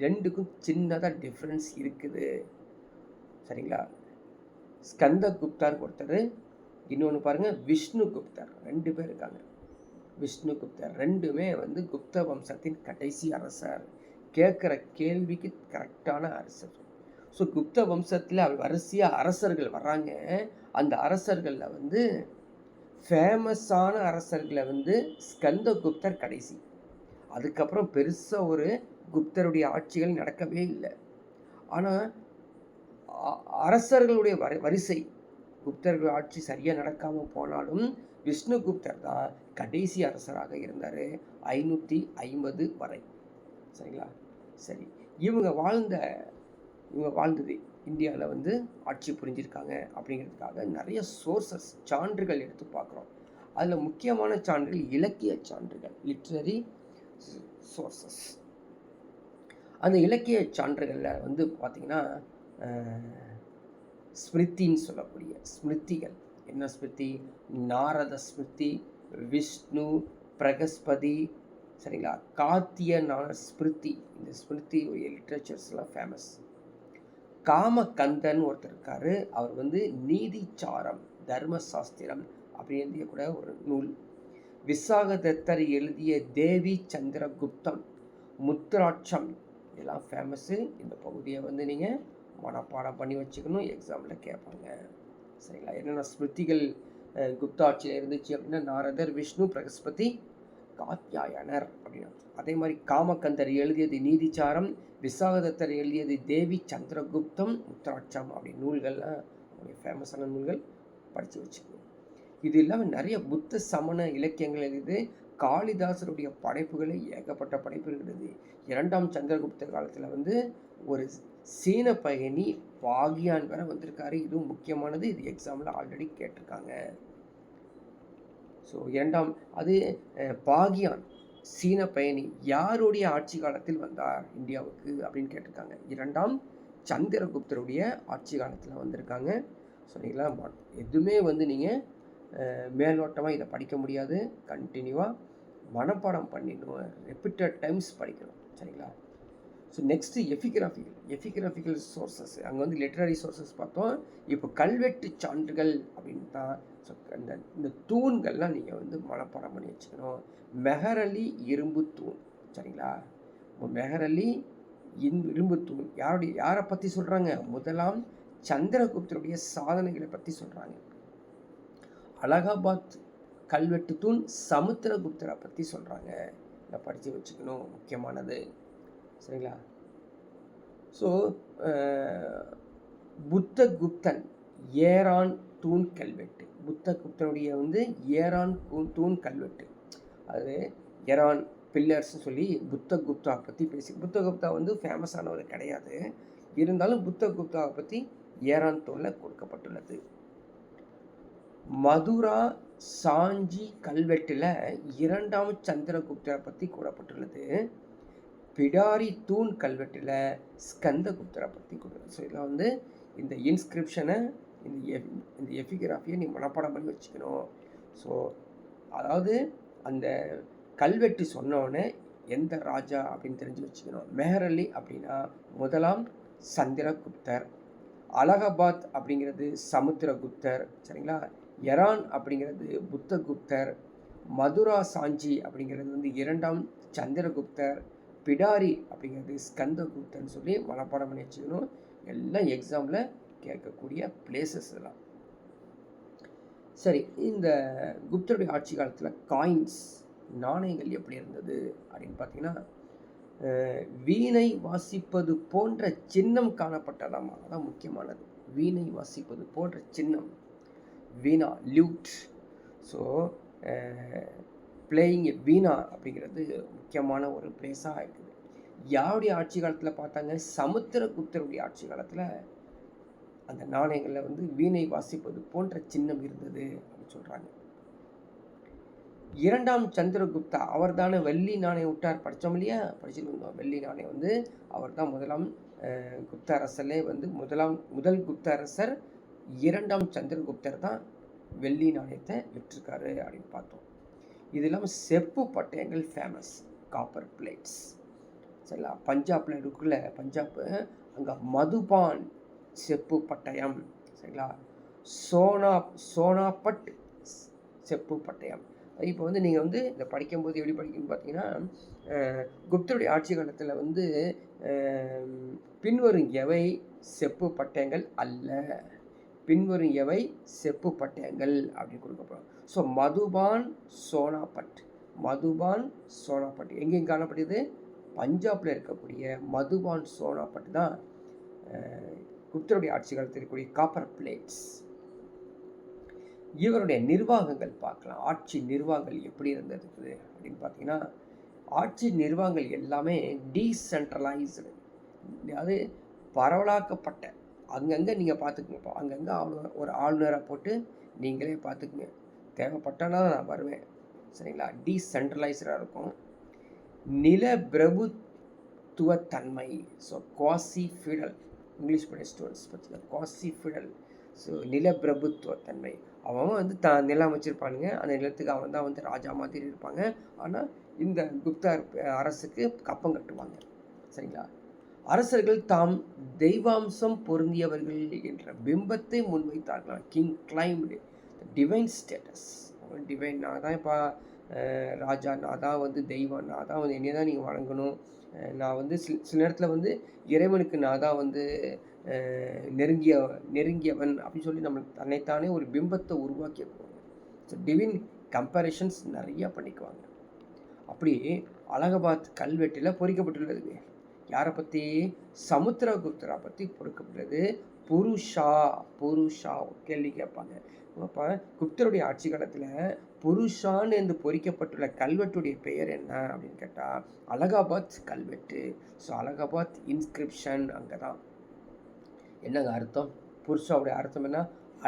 ரெண்டுக்கும் சின்னதாக டிஃப்ரென்ஸ் இருக்குது, சரிங்களா? ஸ்கந்தகுப்தர் ஒருத்தர், இன்னொன்று பாருங்கள் விஷ்ணுகுப்தர். 2 பேர் இருக்காங்க. விஷ்ணுகுப்தர் ரெண்டுமே குப்த வம்சத்தின் கடைசி அரசர். கேட்குற கேள்விக்கு கரெக்டான அரசர். ஸோ குப்த வம்சத்தில் வரிசையாக அரசர்கள் வர்றாங்க. அந்த அரசர்களில் ஃபேமஸான அரசர்களை ஸ்கந்தகுப்தர் கடைசி. அதுக்கப்புறம் பெருசாக ஒரு குப்தருடைய ஆட்சிகள் நடக்கவே இல்லை. ஆனால் அரசர்களுடைய வரிசை, குப்தர்கள் ஆட்சி சரியாக நடக்காமல் போனாலும் விஷ்ணுகுப்தர் தான் கடைசி அரசராக இருந்தார் 550 வரை, சரிங்களா? சரி, இவங்க வாழ்ந்தது இந்தியாவில் ஆட்சி புரிஞ்சிருக்காங்க அப்படிங்கிறதுக்காக நிறைய சோர்சஸ், சான்றுகள் எடுத்து பார்க்குறோம். அதில் முக்கியமான சான்றுகள் இலக்கிய சான்றுகள், லிட்ரரி சோர்சஸ். அந்த இலக்கிய சான்றுகளில் பார்த்திங்கன்னா ஸ்மிருத்தின்னு சொல்லக்கூடிய ஸ்மிருதிகள். என்ன ஸ்மிருதி? நாரத ஸ்மிருதி, விஷ்ணு பிரகஸ்பதி, சரிங்களா? காத்தியனான ஸ்மிருதி. இந்த ஸ்மிருதி லிட்ரேச்சர்ஸ்லாம் ஃபேமஸ். காமகந்தன் ஒருத்தர் இருக்காரு. அவர் நீதிச்சாரம், தர்மசாஸ்திரம் அப்படின்னு கூட ஒரு நூல். விசாகதத்தர் எழுதிய தேவி சந்திரகுப்தம், முத்ராட்சம், இதெல்லாம் ஃபேமஸ்ஸு. இந்த பகுதியை நீங்கள் மனப்பாடம் பண்ணி வச்சுக்கணும், எக்ஸாமில் கேட்பாங்க, சரிங்களா? என்னென்ன ஸ்மிருதிகள் குப்தாட்சியில் இருந்துச்சு அப்படின்னா நாரதர், விஷ்ணு, பிரகஸ்பதி, காத்யாயனர் அப்படின்னு. அதே மாதிரி காமகந்தர் எழுதியது நீதிச்சாரம், விசாகதத்தர் எழுதியது தேவி சந்திரகுப்தம், முத்ராட்சம் அப்படின்னு நூல்கள்லாம் ஃபேமஸான நூல்கள், படித்து வச்சுக்கணும். இது இல்லாமல் நிறைய புத்த சமண இலக்கியங்கள் எழுது. காளிதாசருடைய படைப்புகளே ஏகப்பட்ட படைப்பு இருக்குது. 2ஆம் சந்திரகுப்த காலத்தில் ஒரு சீன பயணி பாகியான் வேற வந்திருக்காரு. இதுவும் முக்கியமானது, இது எக்ஸாமில் ஆல்ரெடி கேட்டிருக்காங்க. ஸோ பாகியான் சீன பயணி யாருடைய ஆட்சி காலத்தில் வந்தார் இந்தியாவுக்கு அப்படின்னு கேட்டிருக்காங்க. 2ஆம் சந்திரகுப்தருடைய ஆட்சி காலத்தில் வந்திருக்காங்க. சரிங்களா? எதுவுமே நீங்கள் மேலோட்டமாக இதை படிக்க முடியாது, கண்டினியூவாக மனப்பாடம் பண்ணிடணும், ரிப்பீட்டட் டைம்ஸ் படிக்கணும், சரிங்களா? So next epigraphical sources. அங்கே லிட்ரரி சோர்சஸ் பார்த்தோம். இப்போ கல்வெட்டு சான்றுகள் அப்படின்னு தான். ஸோ இந்த தூண்கள்லாம் நீங்கள் மனப்பாடம் பண்ணி வச்சுக்கணும். மெஹரலி இரும்பு தூண், சரிங்களா? மெஹரலி இரும்பு தூண் யாரை பற்றி சொல்கிறாங்க? முதலாம் சந்திரகுப்தருடைய சாதனைகளை பற்றி சொல்கிறாங்க. அலகாபாத் கல்வெட்டு தூண் சமுத்திரகுப்தரை பற்றி சொல்கிறாங்க. இதை படித்து வச்சுக்கணும், முக்கியமானது, சரிங்களா? ஸோ புத்தகுப்தன் ஏரான் தூண் கல்வெட்டு. புத்தகுப்தனுடைய ஏரான் தூண் கல்வெட்டு, அது ஏரான் பில்லர்ஸ்னு சொல்லி புத்தகுப்தாவை பற்றி புத்தகுப்தா ஃபேமஸானவர் கிடையாது, இருந்தாலும் புத்தகுப்தாவை பற்றி ஏரான் தூணில் கொடுக்கப்பட்டுள்ளது. மதுரா சாஞ்சி கல்வெட்டில் 2ஆம் சந்திரகுப்தரை பற்றி கூறப்பட்டுள்ளது. பிடாரி தூண் கல்வெட்டில் ஸ்கந்தகுப்தரை பற்றி கொடுக்குறது. ஸோ இதில் இந்த இன்ஸ்கிரிப்ஷனை, இந்த எஃபிகிராஃபியை நீ மனப்பாடம் பண்ணி வச்சுக்கணும். ஸோ அதாவது அந்த கல்வெட்டு சொன்னோடனே எந்த ராஜா அப்படின்னு தெரிஞ்சு வச்சுக்கணும். மெஹரலி அப்படின்னா முதலாம் சந்திரகுப்தர், அலகாபாத் அப்படிங்கிறது சமுத்திரகுப்தர், சரிங்களா? எரான் அப்படிங்கிறது புத்தகுப்தர், மதுரா சாஞ்சி அப்படிங்கிறது 2ஆம் சந்திரகுப்தர், பிடாரி அப்படிங்கிறது ஸ்கந்தகுப்தர்னு சொல்லி மனப்பாடம் பண்ணி வச்சுக்கணும். எல்லாம் எக்ஸாமில் கேட்கக்கூடிய பிளேசஸ் எல்லாம். சரி, இந்த குப்தருடைய ஆட்சி காலத்தில் காயின்ஸ், நாணயங்கள் எப்படி இருந்தது அப்படின்னு பார்த்தீங்கன்னா வீணை வாசிப்பது போன்ற சின்னம் காணப்பட்டதாமா. அதான் முக்கியமானது, வீணை வாசிப்பது போன்ற சின்னம், வீணா, லியூட். ஸோ பிளேயிங் வீணா அப்படிங்கிறது முக்கியமான ஒரு பிளேஸாக இருக்குது. யாருடைய ஆட்சி காலத்தில் பார்த்தாங்க? சமுத்திரகுப்தருடைய ஆட்சி காலத்தில் அந்த நாணயங்களில் வந்து வீணை வாசிப்பது போன்ற சின்னம் இருந்தது அப்படின்னு சொல்கிறாங்க. 2ஆம் சந்திரகுப்தா அவர் தானே வெள்ளி நாணயம் விட்டார், படித்தோம் இல்லையா? படிச்சுட்டு வந்தோம். வெள்ளி நாணயம் வந்து அவர் தான் முதலாம் குப்த அரசர்லே வந்து முதல் குப்த அரசர் 2ஆம் சந்திரகுப்தர் தான் வெள்ளி நாணயத்தை விட்டிருக்காரு அப்படின்னு பார்த்தோம். இது இல்லாமல் செப்பு பட்டயங்கள் ஃபேமஸ், காப்பர் பிளேட்ஸ். சரிங்களா? பஞ்சாப்ல இருக்குல்ல, பஞ்சாப் அங்கே மதுபான் செப்பு பட்டயம். சரிங்களா? சோனாபட் செப்பு பட்டயம். இப்போ வந்து நீங்கள் வந்து இதை படிக்கும்போது எப்படி படிக்கணும்னு பார்த்தீங்கன்னா, குப்தருடைய ஆட்சி காலத்தில் வந்து பின்வரும் எவை செப்பு பட்டயங்கள் அல்ல, பின்வரும் எவை செப்பு பட்டயங்கள் அப்படின்னு கொடுக்கப்படும். ஸோ மதுபான் சோனாபட், மதுபான் சோனாபட் எங்கேயும் காணப்படுது? பஞ்சாபில் இருக்கக்கூடிய மதுபான் சோனாபட் தான் குப்தருடைய ஆட்சி காலத்தில் இருக்கக்கூடிய காப்பர் பிளேட்ஸ். இவருடைய நிர்வாகங்கள் பார்க்கலாம். ஆட்சி நிர்வாகங்கள் எப்படி இருந்தது அப்படின்னு பார்த்தீங்கன்னா, ஆட்சி நிர்வாகங்கள் எல்லாமே டீசென்ட்ரலைஸ்டு, அதாவது பரவலாக்கப்பட்ட. அங்கங்கே நீங்கள் பார்த்துக்குங்கப்பா, அங்கங்கே ஒரு ஆளுநரை போட்டு நீங்களே பார்த்துக்குங்க, தேவைப்பட்டனா நான் வருவேன். சரிங்களா? டீசென்ட்ரலைஸ்டாக இருக்கும். நில பிரபுத்துவத்தன்மை, ஸோ குவாசி ஃபிடல், இங்கிலீஷ் படித்த ஸ்டூடெண்ட்ஸ் பற்றி குவாசி ஃபிடல். ஸோ நிலப்பிரபுத்துவத்தன்மை, அவன் வந்து நிலம் வச்சுருப்பானுங்க, அந்த நிலத்துக்கு அவன் தான் வந்து ராஜா மாதிரி இருப்பாங்க. ஆனால் இந்த குப்த அரசுக்கு கப்பம் கட்டுவாங்க. சரிங்களா? அரசர்கள் தாம் தெய்வாம்சம் பொருந்தியவர்கள் என்ற பிம்பத்தை முன்வைத்தார்களாம். King claimed divine status. Divine, நான் தான் இப்போ ராஜா, நான் தான் வந்து தெய்வம், நான் தான் வந்து என்னைய தான் நீங்கள் வணங்கணும், நான் வந்து சில நேரத்தில் வந்து இறைவனுக்கு நான் தான் வந்து நெருங்கியவன் அப்படின்னு சொல்லி நம்மளுக்கு தன்னைத்தானே ஒரு பிம்பத்தை உருவாக்கிக்குவாங்க. ஸோ டிவைன் கம்பேரிஷன்ஸ் நிறையா பண்ணிக்குவாங்க. அப்படி அலகாபாத் கல்வெட்டில் பொறிக்கப்பட்டுள்ளது. யாரை பற்றி? சமுத்திரகுப்தரை பற்றி பொறிக்கப்பட்டது. புருஷா கேள்வி கேட்பாங்க. அப்போ குப்தருடைய ஆட்சி காலத்தில் புருஷான்னு என்று பொறிக்கப்பட்டுள்ள கல்வெட்டுடைய பெயர் என்ன அப்படின்னு கேட்டால் அலகாபாத் கல்வெட்டு. ஸோ அலகாபாத் இன்ஸ்கிரிப்ஷன் அங்கே தான். என்னங்க அர்த்தம்? புருஷாவுடைய அர்த்தம் என்ன?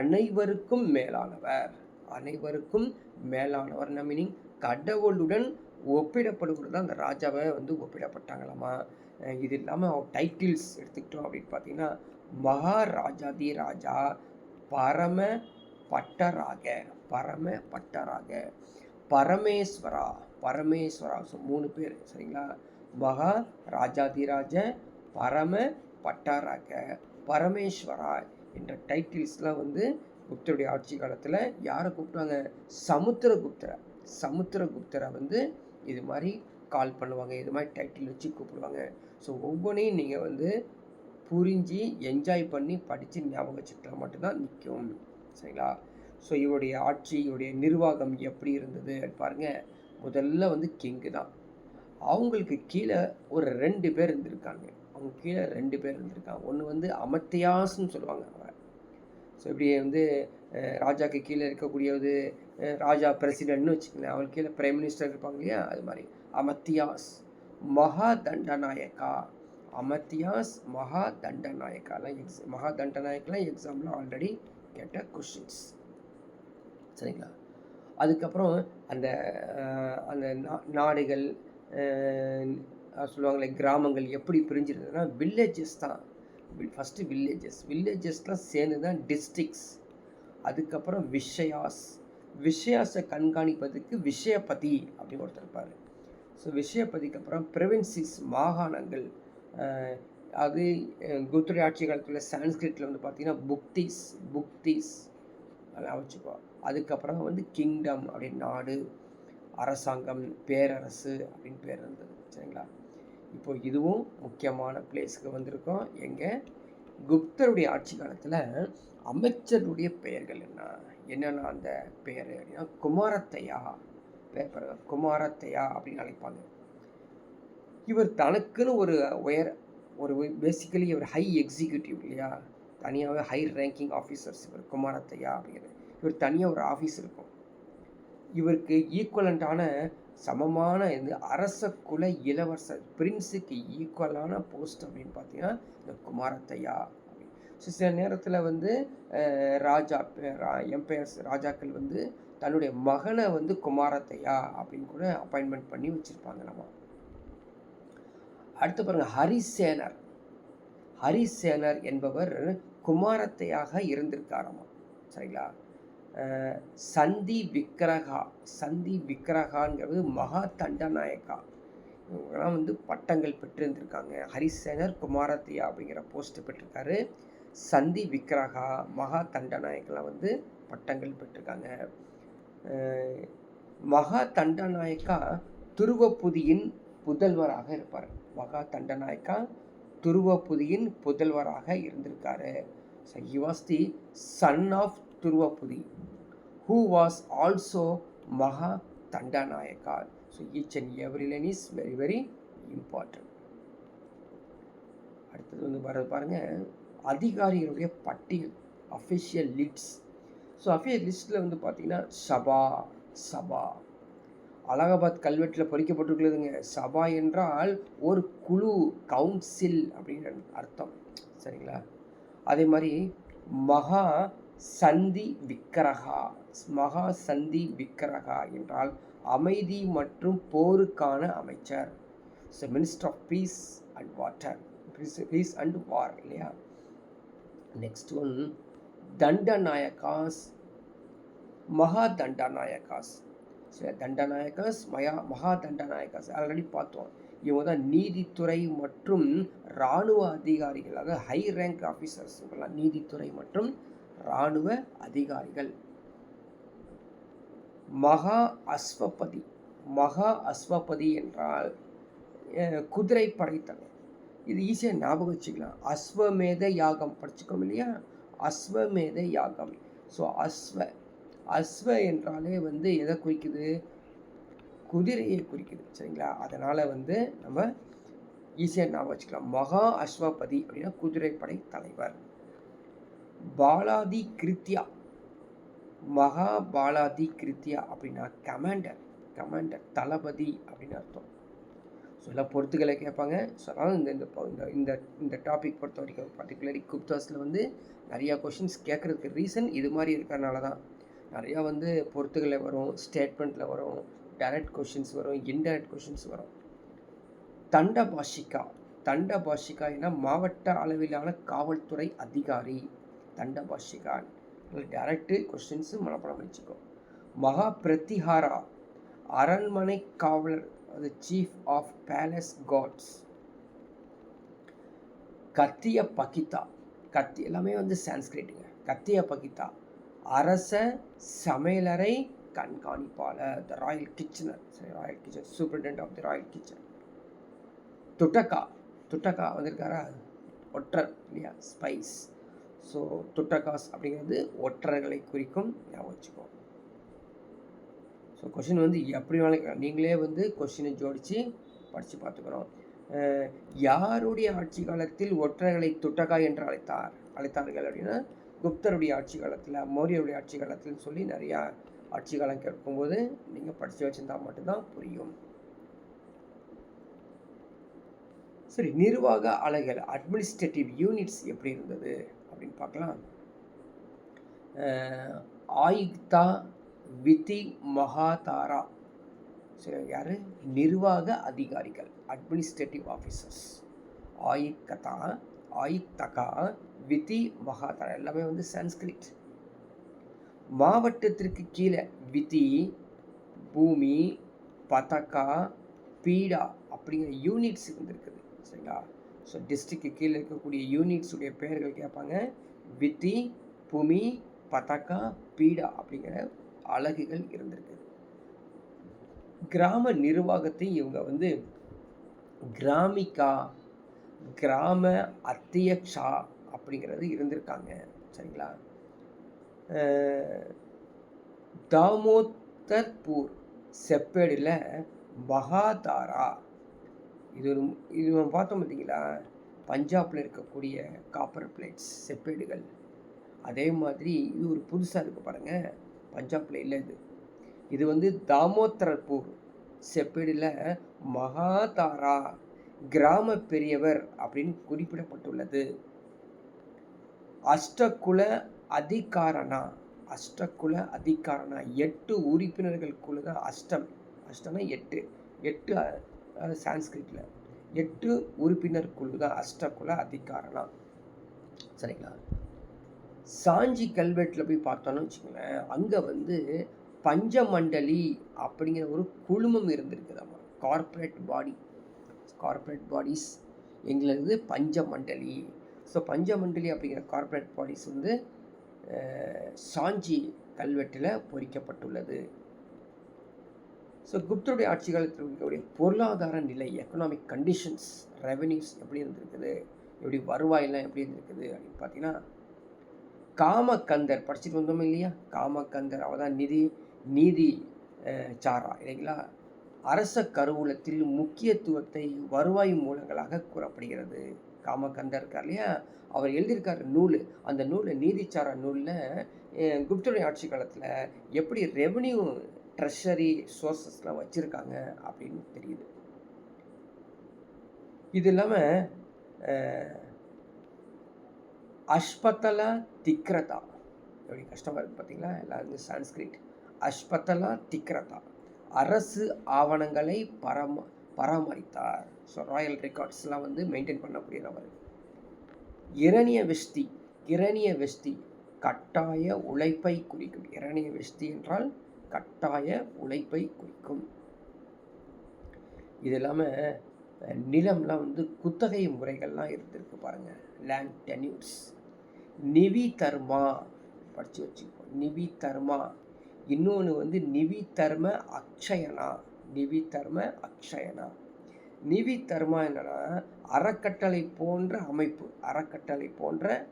அனைவருக்கும் மேலானவர், அனைவருக்கும் மேலானவர். என்ன மீனிங்? கடவுளுடன் ஒப்பிடப்படுகிறது அந்த ராஜாவை வந்து ஒப்பிடப்பட்டாங்களாமா. இது இல்லாமல் அவர் டைட்டில்ஸ் எடுத்துக்கிட்டோம் அப்படின்னு பார்த்தீங்கன்னா, மகாராஜாதி ராஜா, பரம பட்டராக, பரமேஸ்வரா. ஸோ 3 பேர். சரிங்களா? மகா ராஜாதிராஜ, பரம பட்டராக, பரமேஸ்வரா என்ற டைட்டில்ஸ்லாம் வந்து குப்தருடைய ஆட்சி காலத்தில் யாரை கூப்பிட்டாங்க? சமுத்திரகுப்தரை வந்து இது மாதிரி கால் பண்ணுவாங்க, இது மாதிரி டைட்டில் வச்சு கூப்பிடுவாங்க. ஸோ ஒவ்வொன்றையும் நீங்கள் வந்து புரிஞ்சு என்ஜாய் பண்ணி படித்து ஞாபகம் வச்சுக்கிட்டா மட்டும்தான் நிற்கும். சரிங்களா? ஸோ இவருடைய ஆட்சி, இவருடைய நிர்வாகம் எப்படி இருந்தது பாருங்கள். முதல்ல வந்து கிங்கு தான். அவங்களுக்கு கீழே ஒரு 2 பேர் இருந்திருக்காங்க. அவங்க கீழே 2 பேர் இருந்திருக்காங்க. ஒன்று வந்து அமத்தியாஸ்ன்னு சொல்லுவாங்க அவரை. ஸோ இப்படி வந்து ராஜாக்கு கீழே இருக்கக்கூடியது ராஜா பிரசிடென்ட்னு வச்சுக்கோங்களேன். அவருக்கு கீழே பிரைம் மினிஸ்டர் இருப்பாங்க இல்லையா, அது மாதிரி அமத்தியாஸ். மகாதண்டநாயக்கா, அமத்தியாஸ் மகாதண்டநாயக்காலாம் எக்ஸாம்பிள் ஆல்ரெடி கேட்ட கொஷின்ஸ். சரிங்களா? அதுக்கப்புறம் அந்த அந்த நாடுகள் சொல்லுவாங்களே, கிராமங்கள் எப்படி பிரிஞ்சிருந்ததுன்னா வில்லேஜஸ் தான். ஃபஸ்ட்டு வில்லேஜஸ்லாம் சேர்ந்து தான் டிஸ்ட்ரிக்ஸ். அதுக்கப்புறம் விஷயாஸை கண்காணிப்பதுக்கு விஷயபதி அப்படின்னு ஒருத்தர் இருப்பார். ஸோ விஷயபதிக்கு அப்புறம் ப்ரொவின்சிஸ், மாகாணங்கள். அது குப்தருடைய ஆட்சி காலத்தில் சான்ஸ்கிரிட்டில் வந்து பார்த்திங்கன்னா புக்திஸ் அதெல்லாம் வச்சுக்கோ. அதுக்கப்புறம் வந்து கிங்டம் அப்படின்னு நாடு, அரசாங்கம், பேரரசு அப்படின்னு பேர் இருந்தது. சரிங்களா? இப்போ இதுவும் முக்கியமான பிளேஸுக்கு வந்திருக்கோம். எங்கள் குப்தருடைய ஆட்சி காலத்தில் அமைச்சருடைய பெயர்கள் என்னென்னா அந்த பெயர் அப்படின்னா குமாரத்தையா அப்படின்னு அழைப்பாங்க. இவர் தனக்குன்னு ஒரு பேசிக்கலி ஒரு ஹை எக்ஸிக்யூட்டிவ் இல்லையா, தனியாகவே ஹை ரேங்கிங் ஆஃபீஸர்ஸ். இவர் குமாரத்தையா அப்படிங்கிறது. இவர் தனியாக ஒரு ஆஃபீஸ் இருக்கும். இவருக்கு ஈக்குவலண்ட்டான சமமான இந்த அரச குல இளவரசர் பிரின்ஸுக்கு ஈக்குவலான போஸ்ட் அப்படின்னு பார்த்தீங்கன்னா இந்த குமாரத்தையா. ஸோ சில நேரத்தில் வந்து ராஜா எம்பையர்ஸ் ராஜாக்கள் வந்து தன்னுடைய மகனை வந்து குமாரத்தையா அப்படின்னு கூட அப்பாயின்மெண்ட் பண்ணி வச்சுருப்பாங்க நம்ம. அடுத்து பாருங்கள், ஹரிசேனர் என்பவர் குமாரத்தையாக இருந்திருக்காராமா. சரிங்களா. சந்தி விக்கிரகாங்கிறது மகா தண்டநாயக்கா, இவங்கெல்லாம் வந்து பட்டங்கள் பெற்றிருந்திருக்காங்க. ஹரிசேனர் குமாரத்தையா அப்படிங்கிற போஸ்ட் பெற்றிருக்காரு. சந்தி விக்கிரகா மகா தண்டநாயக்கெல்லாம் வந்து பட்டங்கள் பெற்றிருக்காங்க. மகா தண்டநாயக்கா துருவப்புதியின் புதல்வராக இருப்பார். மகா தண்டநாயக்கா துருவப்புதியின் புதல்வராக இருந்திருக்காரு. So he was the son of Dhruvabhuti who was also Mahadandanayaka. So each and every line is very very important. அடுத்தது வந்து பாருங்க, அதிகாரிகளுடைய பட்டியல், அஃபிஷியல் லிஸ்ட்ஸ். ஸோ அஃபிஷியல் லிஸ்ட்டில் வந்து பார்த்தீங்கன்னா சபா அலகாபாத் கல்வெட்டில் பொறிக்கப்பட்டிருக்கிறதுங்க. சபா என்றால் ஒரு குழு, கவுன்சில் அப்படின்னு அர்த்தம். சரிங்களா. அதே மாதிரி மகா சந்தி விக்கிரகா என்றால் அமைதி மற்றும் போருக்கான அமைச்சர். So minister of peace and war இல்லையா. நெக்ஸ்ட் ஒன் தண்டநாயகாஸ், மகா தண்டநாயகாஸ். மகா தண்டநாயகாஸ் ஆல்ரெடி பார்த்தோம். இவங்க தான் நீதித்துறை மற்றும் இராணுவ அதிகாரிகள், அதாவது ஹை ரேங்க் ஆஃபீஸர்ஸ். நீதித்துறை மற்றும் இராணுவ அதிகாரிகள். மகா அஸ்வபதி என்றால் குதிரை படைத்தலைவர். இது ஈஸியாக ஞாபகம் வச்சுக்கலாம். அஸ்வமேத யாகம் படிச்சுக்கோம் இல்லையா, அஸ்வமேத யாகம். ஸோ அஸ்வ என்றாலே வந்து எதை குறிக்குது, குதிரையை குறிக்குது. சரிங்களா. அதனால் வந்து நம்ம ஈஸியாக ஞாபகம் வச்சுக்கலாம். மகா அஸ்வபதி அப்படின்னா குதிரைப்படை தலைவர். பாலாதி கிருத்தியா, மகா பாலாதி கிருத்தியா அப்படின்னா கமாண்டர் தளபதி அப்படின்னு அர்த்தம். ஸோ எல்லாம் பொறுத்துக்களை கேட்பாங்க. ஸோ அதனால் இந்த டாபிக் பொறுத்த வரைக்கும் பர்டிகுலரி குப்தாஸில் வந்து நிறையா கொஷின்ஸ் கேட்குறதுக்கு ரீசன் இது மாதிரி இருக்கிறனால தான். நிறையா வந்து பொறுத்துக்களை வரும், ஸ்டேட்மெண்ட்டில் வரும், டைரக்ட் கொஷின்ஸ் வரும், இன்டைரக்ட் கொஷின்ஸ் வரும். தண்டபாஷிகா என மாவட்ட அளவிலான காவல்துறை அதிகாரி. தண்டபாஷிகா டைரக்ட் கொஸ்டின்ஸ் மனப்பாடம் வச்சுக்கோ. மகா பிரதிஹாரா அரண்மனை காவலர், அது சீஃப் ஆஃப் பேலஸ் கார்ட்ஸ். கத்திய பகிதா, எல்லாமே வந்து சான்ஸ்கிரிட்டுங்க. கத்திய பகிதா அரச சமையலறை கண்காணிப்பாளர், the royal kitchener, superintendent of the royal kitchen. Dutaka வந்திருக்காரா, ஒற்றர் இல்லையா, ஸ்பைஸ். ஸோ துட்டகாஸ் அப்படிங்கிறது ஒற்றர்களை குறிக்கும், ஞாபகம் வச்சுக்கோ. ஸோ கொஷின் வந்து எப்படி வேணாலும் நீங்களே வந்து கொஷினை ஜோடித்து படித்து பார்த்துக்கிறோம். யாருடைய ஆட்சி காலத்தில் ஒற்றர்களை துட்டகா என்று அழைத்தார்கள் அப்படின்னா குப்தருடைய ஆட்சி காலத்தில், மௌரியருடைய ஆட்சி காலத்தில்னு சொல்லி நிறையா ஆட்சி காலம் கேட்கும்போது நீங்கள் படித்து வச்சுருந்தா மட்டும்தான் புரியும். சரி, நிர்வாக அலைகள், அட்மினிஸ்ட்ரேட்டிவ் யூனிட்ஸ் எப்படி இருந்தது அப்படின்னு பார்க்கலாம். ஆயுக்தா விதி மகாதாரா, சரி யார், நிர்வாக அதிகாரிகள், அட்மினிஸ்ட்ரேட்டிவ் ஆஃபீஸர்ஸ். ஆயுக்தகா விதி மகாதாரா எல்லாமே வந்து சான்ஸ்கிரிட். மாவட்டத்திற்கு கீழே விதி, பூமி, பதக்கா, பீடா அப்படிங்கிற யூனிட்ஸ் இருந்திருக்குது. சரிங்களா. ஸோ டிஸ்ட்ரிக்டு கீழே இருக்கக்கூடிய யூனிட்ஸுடைய பெயர்கள் கேட்பாங்க. விதி, பூமி, பதக்கா, பீடா அப்படிங்கிற அலகுகள் இருந்திருக்கு. கிராம நிர்வாகத்தை இவங்க வந்து கிராமிகா, கிராம அத்தியக்ஷா அப்படிங்கிறது இருந்திருக்காங்க. சரிங்களா. தாமோதர்பூர் செப்பேடில் மகாதாரா, இது நம்ம பார்த்தோம் பார்த்தீங்களா, பஞ்சாபில் இருக்கக்கூடிய காப்பர் பிளேட்ஸ் செப்பேடுகள். அதே மாதிரி இது ஒரு புதுசாக இருக்குது பாருங்கள், பஞ்சாபில் இல்லை. இது வந்து தாமோதரப்பூர் செப்பேடில் மகாதாரா கிராம பெரியவர் அப்படின்னு குறிப்பிடப்பட்டுள்ளது. அஷ்டகுல அதிகாரணா 8 உறுப்பினர்கள் குழு தான் அஷ்டம்னா 8 சான்ஸ்கிரிட்ல 8 உறுப்பினர் குழு தான் அஷ்டகுல அதிகாரணா. சரிங்களா? சாஞ்சி கல்வெட்டில் போய் பார்த்தோன்னு வச்சுக்கோங்களேன், அங்கே வந்து பஞ்சமண்டலி அப்படிங்கிற ஒரு குழுமம் இருந்திருக்குதாம்மா. கார்ப்பரேட் பாடிஸ் எங்களது பஞ்சமண்டலி. ஸோ பஞ்சமண்டலி அப்படிங்கிற கார்ப்பரேட் பாடிஸ் வந்து சாஞ்சி கல்வெட்டில் பொறிக்கப்பட்டுள்ளது. ஸோ குப்தருடைய ஆட்சி காலத்தில் இருக்கக்கூடிய பொருளாதார நிலை, எக்கனாமிக் கண்டிஷன்ஸ், ரெவென்யூஸ் எப்படி இருந்திருக்குது, எப்படி வருவாயெல்லாம் எப்படி இருந்திருக்குது அப்படின்னு பார்த்தீங்கன்னா, காமகந்தர் படிச்சுட்டு வந்தோம் இல்லையா? காமகந்தர் அவர் தான் நீதி சாரா இல்லைங்களா? அரச கருவூலத்தில் முக்கியத்துவத்தை வருவாய் மூலங்களாக கூறப்படுகிறது. காமகந்தர் இருக்கார் இல்லையா, அவர் எழுதியிருக்கார் நூல். அந்த நூலில் நீதிச்சாரா நூலில் குப்தருடைய ஆட்சி காலத்தில் எப்படி ரெவென்யூ ட்ரெஷரி சோர்சஸ்லாம் வச்சுருக்காங்க அப்படின்னு தெரியுது. இது இல்லாமல் அஷ்பத்தலா திக்ரதா எப்படி கஷ்டமாக இருக்குது பார்த்தீங்களா? எல்லாருமே சான்ஸ்கிரிட். அஷ்பத்தலா திக்ரதா அரசு ஆவணங்களை பராமரித்தார். ஸோ ராயல் ரெக்கார்ட்ஸ்லாம் வந்து மெயின்டைன் பண்ணக்கூடியவர். இரணிய வெஷ்டி கட்டாய உழைப்பை குறிக்கும். இரணிய வெஷ்டி என்றால் கட்டாய உழைப்பை குறிக்கும். இது இல்லாமல் நிலம்லாம் வந்து குத்தகை முறைகள்லாம் இருந்திருக்கு பாருங்கள். லேண்ட் டென்யூர்ஸ். நிவி தர்மா படித்து வச்சுக்கோம். நிவி தர்மா. இன்னொன்று வந்து நிவி தர்ம அக்ஷயனா. நிவி தர்மா என்னன்னா அறக்கட்டளை போன்ற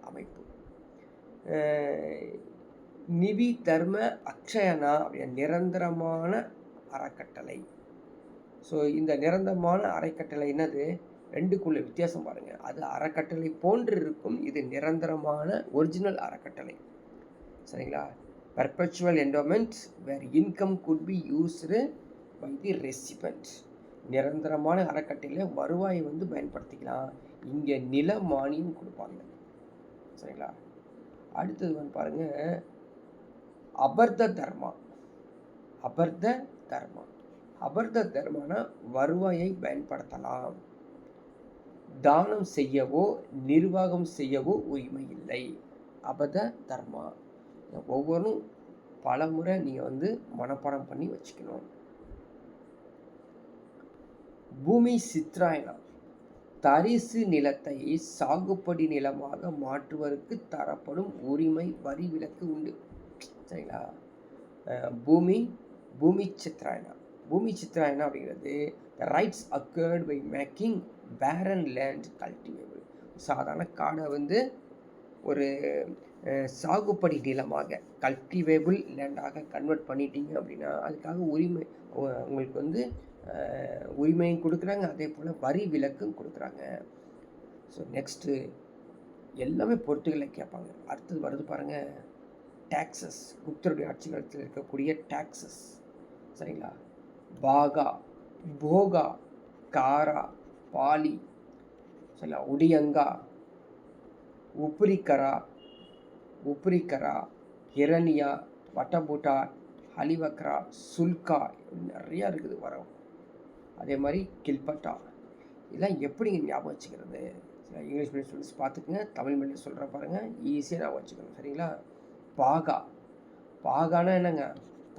அமைப்பு. நிவி தர்ம அக்ஷயனா அப்படின்னா நிரந்தரமான அறக்கட்டளை. ஸோ இந்த நிரந்தரமான அறக்கட்டளை என்னது, ரெண்டுக்குள்ள வித்தியாசம் பாருங்கள். அது அறக்கட்டளை போன்று இருக்கும், இது நிரந்தரமான ஒரிஜினல் அறக்கட்டளை. சரிங்களா? Perpetual endowment where income could be used by the recipient. நிரந்தரமான அறக்கட்டளையில் வருவாயை வந்து பயன்படுத்திக்கலாம். இங்கே நில மானியம் கொடுப்பாங்க. சரிங்களா? அடுத்தது வந்து பாருங்கள், அபர்த தர்மனா வருவாயை பயன்படுத்தலாம். தானம் செய்யவோ நிர்வாகம் செய்யவோ உரிமை இல்லை. அபர்த தர்மா ஒவ்வொன்றும் பல முறை நீங்கள் வந்து மனப்பாடம் பண்ணி வச்சுக்கணும். பூமி சித்ராயணம் தரிசு நிலத்தை சாகுபடி நிலமாக மாற்றுவதற்கு தரப்படும் உரிமை வரி விலக்கு உண்டு. சரிங்களா? பூமி சித்ராயணா அப்படிங்கிறது ரைட்ஸ் அக்கர்ட் பை மேக்கிங் பேரன் லேண்ட் கல்டிவேபிள். சாதாரண காடை வந்து ஒரு சாகுபடி நிலமாக கல்டிவேபிள் லேண்டாக கன்வெர்ட் பண்ணிட்டீங்க அப்படின்னா அதுக்காக உங்களுக்கு வந்து உரிமையும் கொடுக்குறாங்க, அதே போல் வரி விலக்கும் கொடுக்குறாங்க. ஸோ நெக்ஸ்ட்டு எல்லாமே பொருத்துக்களை கேட்பாங்க. அடுத்தது வருது பாருங்கள், டேக்ஸஸ். குப்தருடைய ஆட்சி காலத்தில் இருக்கக்கூடிய டேக்ஸஸ். சரிங்களா? பாகா, போகா, காரா, பாலி, சரிங்களா, உடியங்கா, உப்ரிகரா, ஹிரணியா, வட்டபூட்டா, ஹலிவக்ரா, சுல்கா, நிறையா இருக்குது வரும். அதே மாதிரி கில்பட்டா. இதெல்லாம் எப்படிங்க ஞாபகம் வச்சுக்கிறது? இங்கிலீஷ் மீடியம் ஸ்டூடெண்ட்ஸ் பார்த்துக்குங்க, தமிழ் மீடியம் சொல்கிற பாருங்கள், ஈஸியாக ஞாபகம் வச்சுக்கணும். சரிங்களா? பாகானா என்னங்க,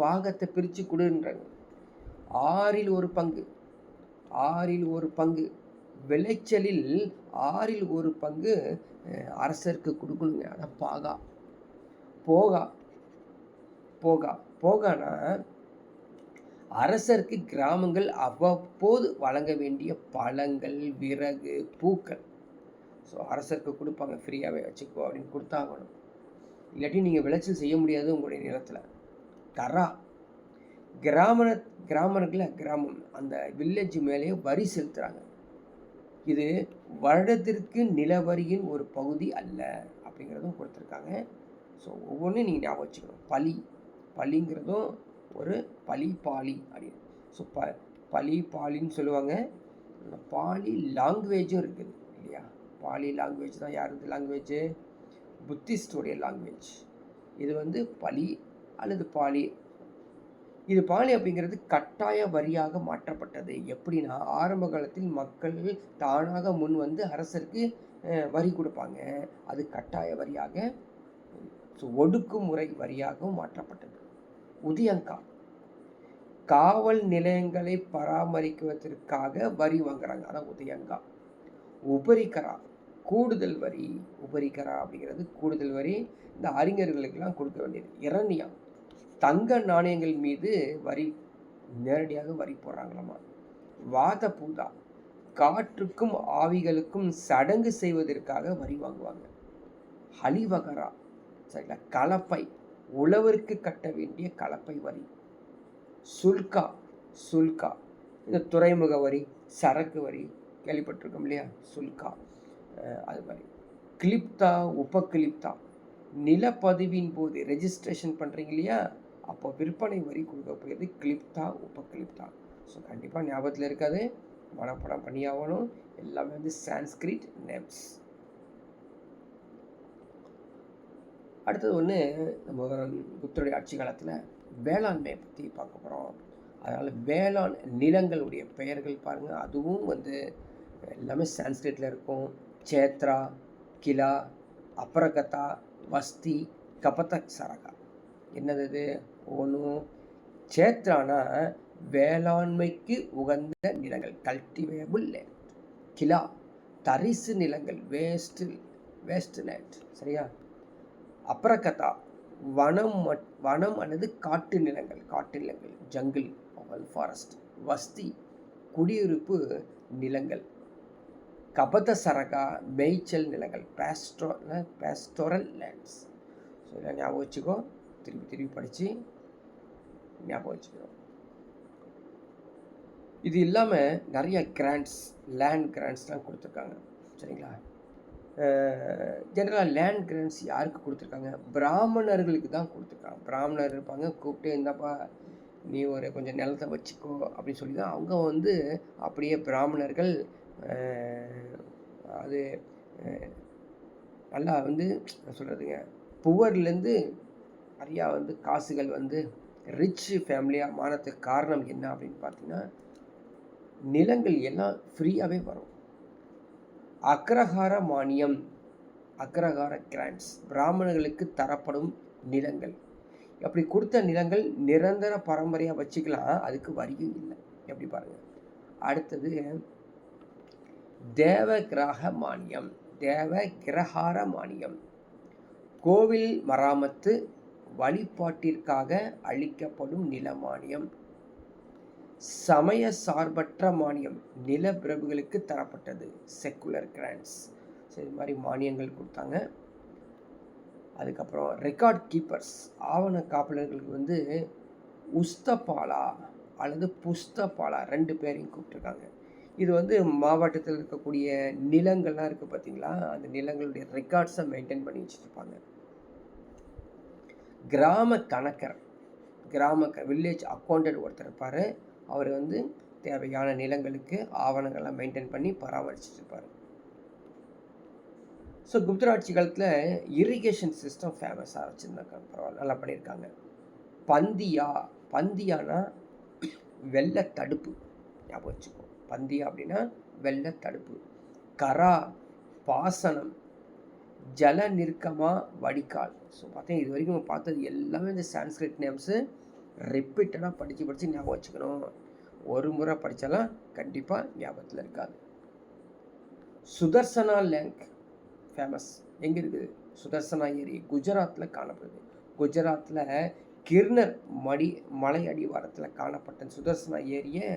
பாகத்தை பிரித்து கொடுன்றாங்க. 6 1 பங்கு விளைச்சலில் 6 1 பங்கு அரசருக்கு கொடுக்கணுங்க. அதான் பாகா. போகானா அரசருக்கு கிராமங்கள் அவ்வப்போது வழங்க வேண்டிய பழங்கள், விறகு, பூக்கள். ஸோ அரசருக்கு கொடுப்பாங்க, ஃப்ரீயாகவே வச்சுக்கோ அப்படின்னு கொடுத்தாகணும். இல்லாட்டி நீங்கள் விளைச்சல் செய்ய முடியாது உங்களுடைய நிலத்தில். கரா கிராமம் அந்த வில்லேஜ் மேலேயே வரி செலுத்துகிறாங்க. இது வருடத்திற்கு நிலவரியின் ஒரு பகுதி அல்ல அப்படிங்கிறதும் கொடுத்துருக்காங்க. ஸோ ஒவ்வொன்றும் நீங்கள் ஞாபகம் வச்சுக்கணும். பலிங்கிறதும் ஒரு பலி பாலி அப்படின்னு. ஸோ பலி பாலின்னு சொல்லுவாங்க. பாலி லாங்குவேஜும் இருக்குது இல்லையா? பாலி லாங்குவேஜ் தான் யாருது லாங்குவேஜ்? புத்திஸ்டோடைய லாங்குவேஜ். இது வந்து பலி அல்லது பாலி. இது பாலி அப்படிங்கிறது கட்டாய வரியாக மாற்றப்பட்டது. எப்படின்னா, ஆரம்ப காலத்தில் மக்கள் தானாக முன் வந்து அரசருக்கு வரி கொடுப்பாங்க. அது கட்டாய வரியாக, ஒடுக்குமுறை வரியாகவும் மாற்றப்பட்டது. உதியங்கா, காவல் நிலையங்களை பராமரிக்குவதற்காக வரி வாங்குறாங்க. அதான் உதயங்கா. உபரிகரா, கூடுதல் வரி. உபரிகரா அப்படிங்கிறது கூடுதல் வரி. இந்த அறிஞர்களுக்கெல்லாம் கொடுக்க வேண்டியது. இரணியா, தங்க நாணயங்கள் மீது வரி, நேரடியாக வரி போடுறாங்களாமா. வாத பூதா, காற்றுக்கும் ஆவிகளுக்கும் சடங்கு செய்வதற்காக வரி வாங்குவாங்க. ஹலிவகரா, சரிங்களா, கலப்பை, உழவருக்கு கட்ட வேண்டிய கலப்பை வரி. சுல்கா, சுல்கா இந்த துறைமுக வரி, சரக்கு வரி கேள்விப்பட்டிருக்கோம் இல்லையா? சுல்கா அது மாதிரி. கிளிப்தா, உபகிளிப்தா, நிலப்பதிவின் போது ரெஜிஸ்ட்ரேஷன் பண்ணுறீங்க இல்லையா? அப்போ விற்பனை வரி கொடுக்க போகிறது கிளிப்தா, உபகிளிப்தா. ஸோ கண்டிப்பாக ஞாபகத்தில் இருக்காது, மனப்படம் பண்ணியாகணும். எல்லாமே வந்து சான்ஸ்கிரிட் நேம்ஸ். அடுத்தது ஒன்று, நம்ம குப்தருடைய ஆட்சி காலத்தில் வேளாண்மையை பற்றி பார்க்க போகிறோம். அதனால் வேளாண் நிலங்களுடைய பெயர்கள் பாருங்கள், அதுவும் வந்து எல்லாமே சான்ஸ்கிரிட்டில் இருக்கும். சேத்ரா, கிலா, அப்ரகதா, வஸ்தி, கபதக் சரகா. என்னது இது? ஒன்றும் சேத்ரானா வேளாண்மைக்கு உகந்த நிலங்கள், கல்டிவேபிள் லேண்ட். கிலா தரிசு நிலங்கள், வேஸ்ட் லேண்ட், சரியா? அப்ரகதா வனம் அல்லது காட்டு நிலங்கள், ஜங்கிள், ஃபாரஸ்ட். வஸ்தி குடியிருப்பு நிலங்கள். கபத சரகா மேய்ச்சல் நிலங்கள், பேஸ்டோரல் லேண்ட்ஸ். ஸோ இதெல்லாம் ஞாபகம் வச்சுக்கோ, திருப்பி படித்து ஞாபகம் வச்சுக்கணும். இது இல்லாமல் நிறைய கிராண்ட்ஸ், லேண்ட் கிராண்ட்ஸ்லாம் கொடுத்துருக்காங்க, சரிங்களா? ஜென்ரலாக லேண்ட் கிராண்ட்ஸ் யாருக்கு கொடுத்துருக்காங்க? பிராமணர்களுக்கு தான் கொடுத்துருக்காங்க. பிராமணர் இருப்பாங்க, கூப்பிட்டு இந்தாப்பா நீ ஒரு கொஞ்சம் நிலத்தை வச்சுக்கோ அப்படின்னு சொல்லி தான் அவங்க வந்து அப்படியே பிராமணர்கள் அது நல்லா வந்து சொல்கிறதுங்க, புவர்லேருந்து நிறையா வந்து காசுகள் வந்து ரிச் ஃபேமிலியாக மாறத்துக்கு காரணம் என்ன அப்படின்னு பார்த்தீங்கன்னா, நிலங்கள் எல்லாம் ஃப்ரீயாகவே வரும். அக்ரஹார மானியம், அக்ரஹார கிராண்ட்ஸ், பிராமணர்களுக்கு தரப்படும் நிலங்கள். அப்படி கொடுத்த நிலங்கள் நிரந்தர பரம்பரையாக வச்சுக்கலாம், அதுக்கு வரியும் இல்லை. எப்படி பாருங்கள். அடுத்தது தேவகிரக மானியம், தேவகிரகார மானியம். கோவில் மராமத்து வழிபாட்டிற்காக அளிக்கப்படும் நில மானியம். சமய சார்பற்ற மானியம், நிலப்பிரபுகளுக்கு தரப்பட்டது, செக்குலர் கிராண்ட்ஸ். ஸோ இது மாதிரி மானியங்கள் கொடுத்தாங்க. அதுக்கப்புறம் ரெக்கார்ட் கீப்பர்ஸ், ஆவண காப்பலர்களுக்கு வந்து உஸ்தபாலா அல்லது புஸ்தபாலா 2 பேரையும் கூப்பிட்டுருக்காங்க. இது வந்து மாவட்டத்தில் இருக்கக்கூடிய நிலங்கள்லாம் இருக்குது பார்த்தீங்களா, அந்த நிலங்களுடைய ரெக்கார்ட்ஸை மெயின்டைன் பண்ணி வச்சுருப்பாங்க. கிராம கணக்கர், வில்லேஜ் அக்கௌண்டன்ட் ஒருத்தர் இருப்பார். அவர் வந்து தேவையான நிலங்களுக்கு ஆவணங்கள்லாம் மெயின்டைன் பண்ணி பராமரிச்சுட்டு இருப்பார். ஸோ குப்தர் ஆட்சி காலத்தில் இரிகேஷன் சிஸ்டம் ஃபேமஸாக வச்சுருந்தாங்க, பரவாயில்ல, நல்லா பண்ணியிருக்காங்க. பந்தியானா வெள்ள தடுப்பு, ஞாபகம் வச்சுக்கோ. பந்தியா அப்படின்னா வெள்ள தடுப்பு. கரா பாசனம், ஜல நிற்கமா வடிகால். ஸோ பார்த்தீங்கன்னா இது வரைக்கும் நம்ம பார்த்தது எல்லாமே இந்த சான்ஸ்கிரிட் நேம்ஸு ரிப்பீட்டடாக படித்து ஞாபகம் வச்சுக்கணும். ஒரு முறை படித்தாலாம் கண்டிப்பாக ஞாபகத்தில் இருக்காது. சுதர்சனா லேக் ஃபேமஸ். எங்கே இருக்குது? சுதர்சனா ஏரி குஜராத்தில் காணப்படுது. குஜராத்தில் கிர்னர் மலை அடிவாரத்தில் காணப்பட்ட சுதர்சனா ஏரியை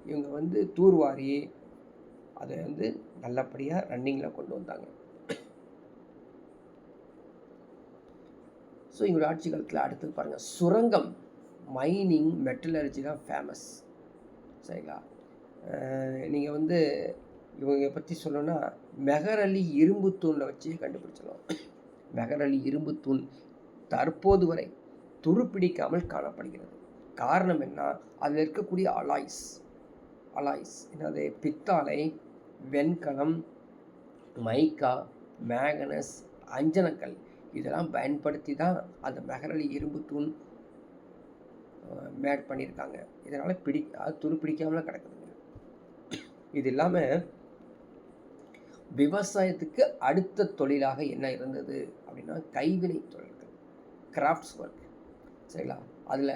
இவங்க வந்து தூர்வாரி அதை வந்து நல்லபடியாக ரன்னிங்கில் கொண்டு வந்தாங்க. ஸோ இவங்க ஆட்சி காலத்தில் அடுத்தது பாருங்கள், சுரங்கம், மைனிங், மெட்டலர்ஜி தான் ஃபேமஸ், சரிங்களா? நீங்கள் வந்து இவங்க பற்றி சொல்லணும்னா மெஹர் அலி இரும்பு தூணில் வச்சு கண்டுபிடிச்சிடலாம். மெஹர் அலி இரும்பு தூண் தற்போது வரை துருப்பிடிக்காமல் காணப்படுகிறது. காரணம் என்ன, அதில் இருக்கக்கூடிய அலாய்ஸ் என்னது, பித்தாளை, வெண்கலம், மைக்கா, மேங்கனஸ், அஞ்சனக்கல் இதெல்லாம் பயன்படுத்தி தான் அந்த மெஹரலி இரும்பு தூண் மேட் பண்ணியிருக்காங்க. இதனால் துரு பிடிக்காமல் கிடக்குதுங்க. இது இல்லாமல் விவசாயத்துக்கு அடுத்த தொழிலாக என்ன இருந்தது அப்படின்னா கைவினை தொழில்கள், கிராஃப்ட்ஸ் ஒர்க். சரிங்களா? அதில்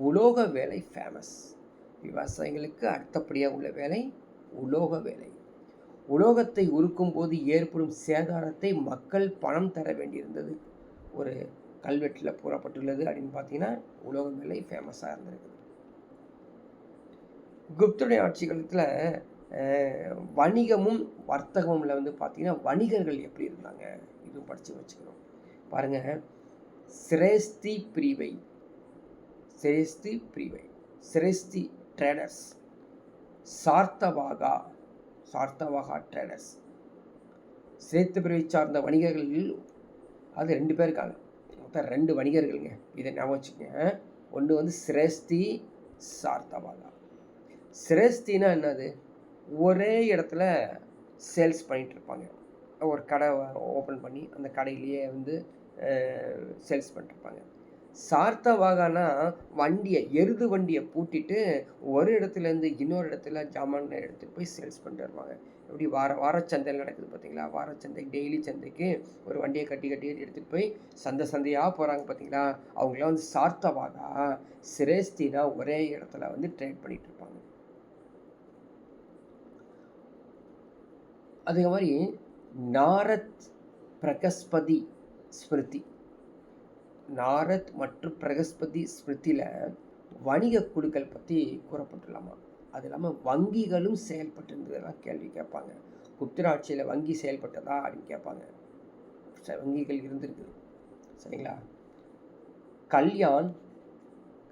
உலோக வேலை ஃபேமஸ். விவசாயிகளுக்கு அடுத்தபடியாக உள்ள வேலை உலோக வேலை. உலோகத்தை உருக்கும் போது ஏற்படும் சேதாரத்தை மக்கள் பணம் தர வேண்டியிருந்தது. ஒரு கல்வெட்டில் கூறப்பட்டுள்ளது அப்படின்னு பார்த்தீங்கன்னா உலோக வேலை ஃபேமஸாக இருந்திருக்குது. குப்தருடைய ஆட்சி காலத்தில் வணிகமும் வர்த்தகமும்ல வந்து பார்த்தீங்கன்னா வணிகர்கள் எப்படி இருந்தாங்க இதுவும் படித்து வச்சுக்கணும். பாருங்கள், சிரேஸ்தி சிரேஸ்தி ட்ரேடர்ஸ், சார்த்தவாகா ட்ரேடர்ஸ். சிரேஸ்தி பிரிவை சார்ந்த வணிகர்கள் அது 2 பேர் இருக்காங்க. மொத்தம் 2 வணிகர்களுங்க. இதை ஞாபகம் வச்சுக்கோங்க. ஒன்று வந்து சிரேஸ்தி, சார்த்தவாகா. சிரேஸ்தினா என்னது, ஒரே இடத்துல சேல்ஸ் பண்ணிகிட்டு இருப்பாங்க. ஒரு கடை ஓப்பன் பண்ணி அந்த கடையிலேயே வந்து சேல்ஸ் பண்ணிட்டுருப்பாங்க. சார்த்தவாகானா எருது வண்டியை பூட்டிட்டு ஒரு இடத்துலேருந்து இன்னொரு இடத்துல ஜாமான் எடுத்துகிட்டு போய் சேல்ஸ் பண்ணிட்டு வருவாங்க. எப்படி வாரச்சந்தையில் நடக்குது பார்த்தீங்களா? வாரச்சந்தை, டெய்லி சந்தைக்கு ஒரு வண்டியை கட்டி எடுத்துகிட்டு போய் சந்தையாக போகிறாங்க பார்த்தீங்களா? அவங்களாம் வந்து சார்த்தவாகா. சிரேஸ்தினா ஒரே இடத்துல வந்து ட்ரேட் பண்ணிகிட்டு இருப்பாங்க. அதே மாதிரி நாரத் பிரகஸ்பதி ஸ்மிருதி, நாரத் மற்றும் பிரகஸ்பதி ஸ்மிருதியில் வணிக குழுக்கள் பற்றி கூறப்பட்டுள்ளாமா. அது இல்லாமல் வங்கிகளும் செயல்பட்டு இருந்ததெல்லாம் கேள்வி கேட்பாங்க. குப்தர் ஆட்சியில் வங்கி செயல்பட்டதா அப்படின்னு கேட்பாங்க. வங்கிகள் இருந்திருக்குது. சரிங்களா?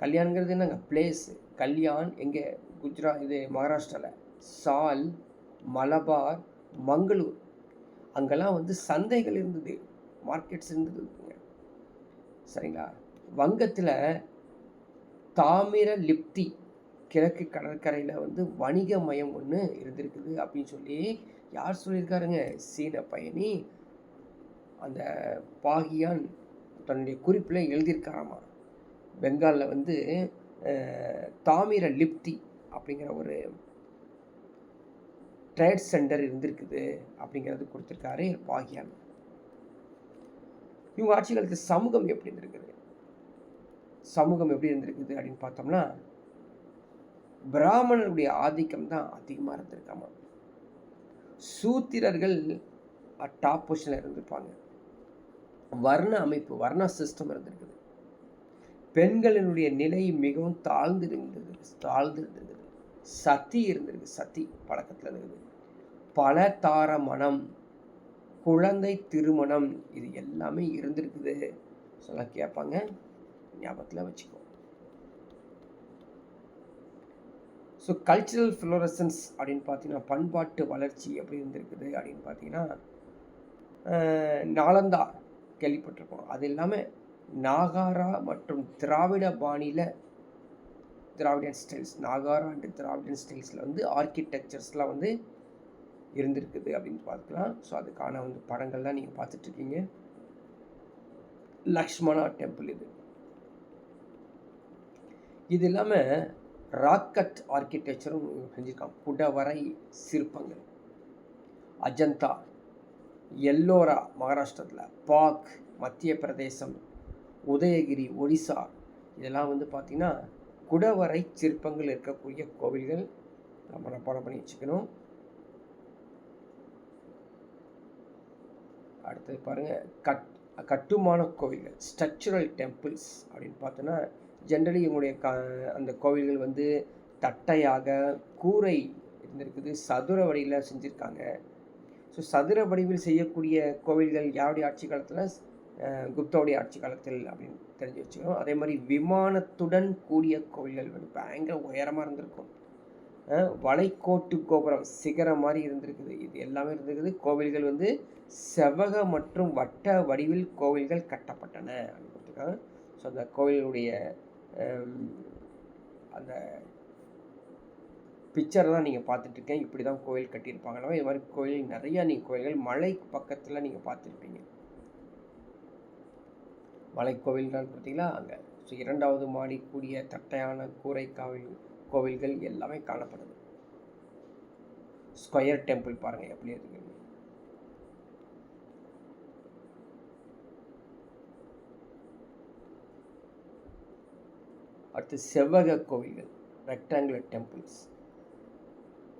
கல்யாண்ங்கிறது என்னங்க, பிளேஸு. கல்யாண் எங்கே, மகாராஷ்டிராவில். சால், மலபார், மங்களூர், அங்கெல்லாம் வந்து சந்தைகள் இருந்தது, மார்க்கெட்ஸ் இருந்ததுங்க. சரிங்களா? வங்கத்தில் தாமிர லிப்தி கிழக்கு கடற்கரையில் வந்து வணிக மையம் ஒன்று இருந்திருக்குது அப்படின்னு சொல்லி யார் சொல்லியிருக்காருங்க, சீன பயணி அந்த பாகியான் தன்னுடைய குறிப்பில் எழுதியிருக்காராமா. பெங்காலில் வந்து தாமிர லிப்தி அப்படிங்கிற ஒரு ட்ரேட் சென்டர் இருந்திருக்குது அப்படிங்கிறது கொடுத்துருக்காரு பாகியான். இவங்க ஆட்சி காலத்தில் சமூகம் எப்படி இருந்திருக்குது அப்படின்னு பார்த்தோம்னா பிராமணருடைய ஆதிக்கம் தான் அதிகமாக இருந்திருக்காமா. சூத்திரர்கள் டாப் பொசிஷனில் இருந்திருப்பாங்க. வர்ண சிஸ்டம் இருந்திருக்குது. பெண்களினுடைய நிலை மிகவும் தாழ்ந்து இருந்தது. சதி இருந்திருக்கு, சதி பழக்கத்தில் இருக்குது. பலதார மனம், குழந்தை திருமணம், இது எல்லாமே இருந்திருக்குது சொல்ல கேட்பாங்க, ஞாபகத்தில் வச்சுக்கோ. ஸோ கல்ச்சுரல் ஃப்ளோரசன்ஸ் அப்படின்னு பார்த்தீங்கன்னா பண்பாட்டு வளர்ச்சி எப்படி இருந்திருக்குது அப்படின்னு பார்த்தீங்கன்னா நாலந்தா கேள்விப்பட்டிருக்கோம். அது இல்லாமல் நாகாரா மற்றும் திராவிடன் ஸ்டைல்ஸ், நாகாரா அண்ட் திராவிடன் ஸ்டைல்ஸில் வந்து ஆர்கிடெக்சர்ஸ்லாம் வந்து இருந்திருக்குது அப்படின்னு பார்க்கலாம். ஸோ அதுக்கான வந்து படங்கள்லாம் நீங்கள் பார்த்துட்ருக்கீங்க. லக்ஷ்மணா டெம்பிள் இது இல்லாமல் ராக்கட் ஆர்கிடெக்சரும் செஞ்சுருக்காங்க. குடவரை சிற்பங்கள், அஜந்தா, எல்லோரா மகாராஷ்டிரத்தில், பாக் மத்திய பிரதேசம், உதயகிரி ஒடிசா, இதெல்லாம் வந்து பார்த்திங்கன்னா குடவரை சிற்பங்கள் இருக்கக்கூடிய கோவில்கள். நம்ம ஃபாலோ பண்ணி வச்சுக்கணும். அடுத்தது பாருங்கள், கட்டுமான கோவில்கள், ஸ்ட்ரக்சரல் டெம்பிள்ஸ் அப்படின்னு பார்த்தோன்னா ஜென்ரலி இவங்களுடைய அந்த கோவில்கள் வந்து தட்டையாக கூரை இருந்திருக்குது, சதுர வடிவில் செஞ்சுருக்காங்க. ஸோ சதுர வடிவில் செய்யக்கூடிய கோவில்கள் யாருடைய ஆட்சி காலத்தில், குப்தாவுடைய ஆட்சி காலத்தில் அப்படின்னு தெரிஞ்சு வச்சுக்கணும். அதே மாதிரி விமானத்துடன் கூடிய கோவில்கள் வந்து பயங்கர உயரமாக இருந்திருக்கும். வளைக்கோட்டு கோபுரம் சிகரம் மாதிரி இருந்திருக்குது. இது எல்லாமே இருந்திருக்குது. கோவில்கள் வந்து செவ்வக மற்றும் வட்ட வடிவில் கோவில்கள் கட்டப்பட்டன அப்படின்னு கொடுத்துருக்காங்க. ஸோ அந்த கோவிலுடைய அந்த பிக்சர் தான் நீங்கள் பார்த்துட்ருக்கேன். இப்படி தான் கோயில் கட்டியிருப்பாங்களோ இது மாதிரி கோயில் நிறையா நீங்கள் கோயில்கள் மலை பக்கத்தில் நீங்கள் பார்த்துருப்பீங்க. மலை கோவில்கள் பார்த்தீங்களா அங்கே. ஸோ 2வது மாடி கூடிய தட்டையான கூரை கோவில்கள் எல்லாமே காணப்படுது. ஸ்கொயர் டெம்பிள் பாருங்கள் எப்படி இருக்கு. அடுத்து செவ்வக கோவில்கள், ரெக்டாங்குலர் டெம்பிள்ஸ்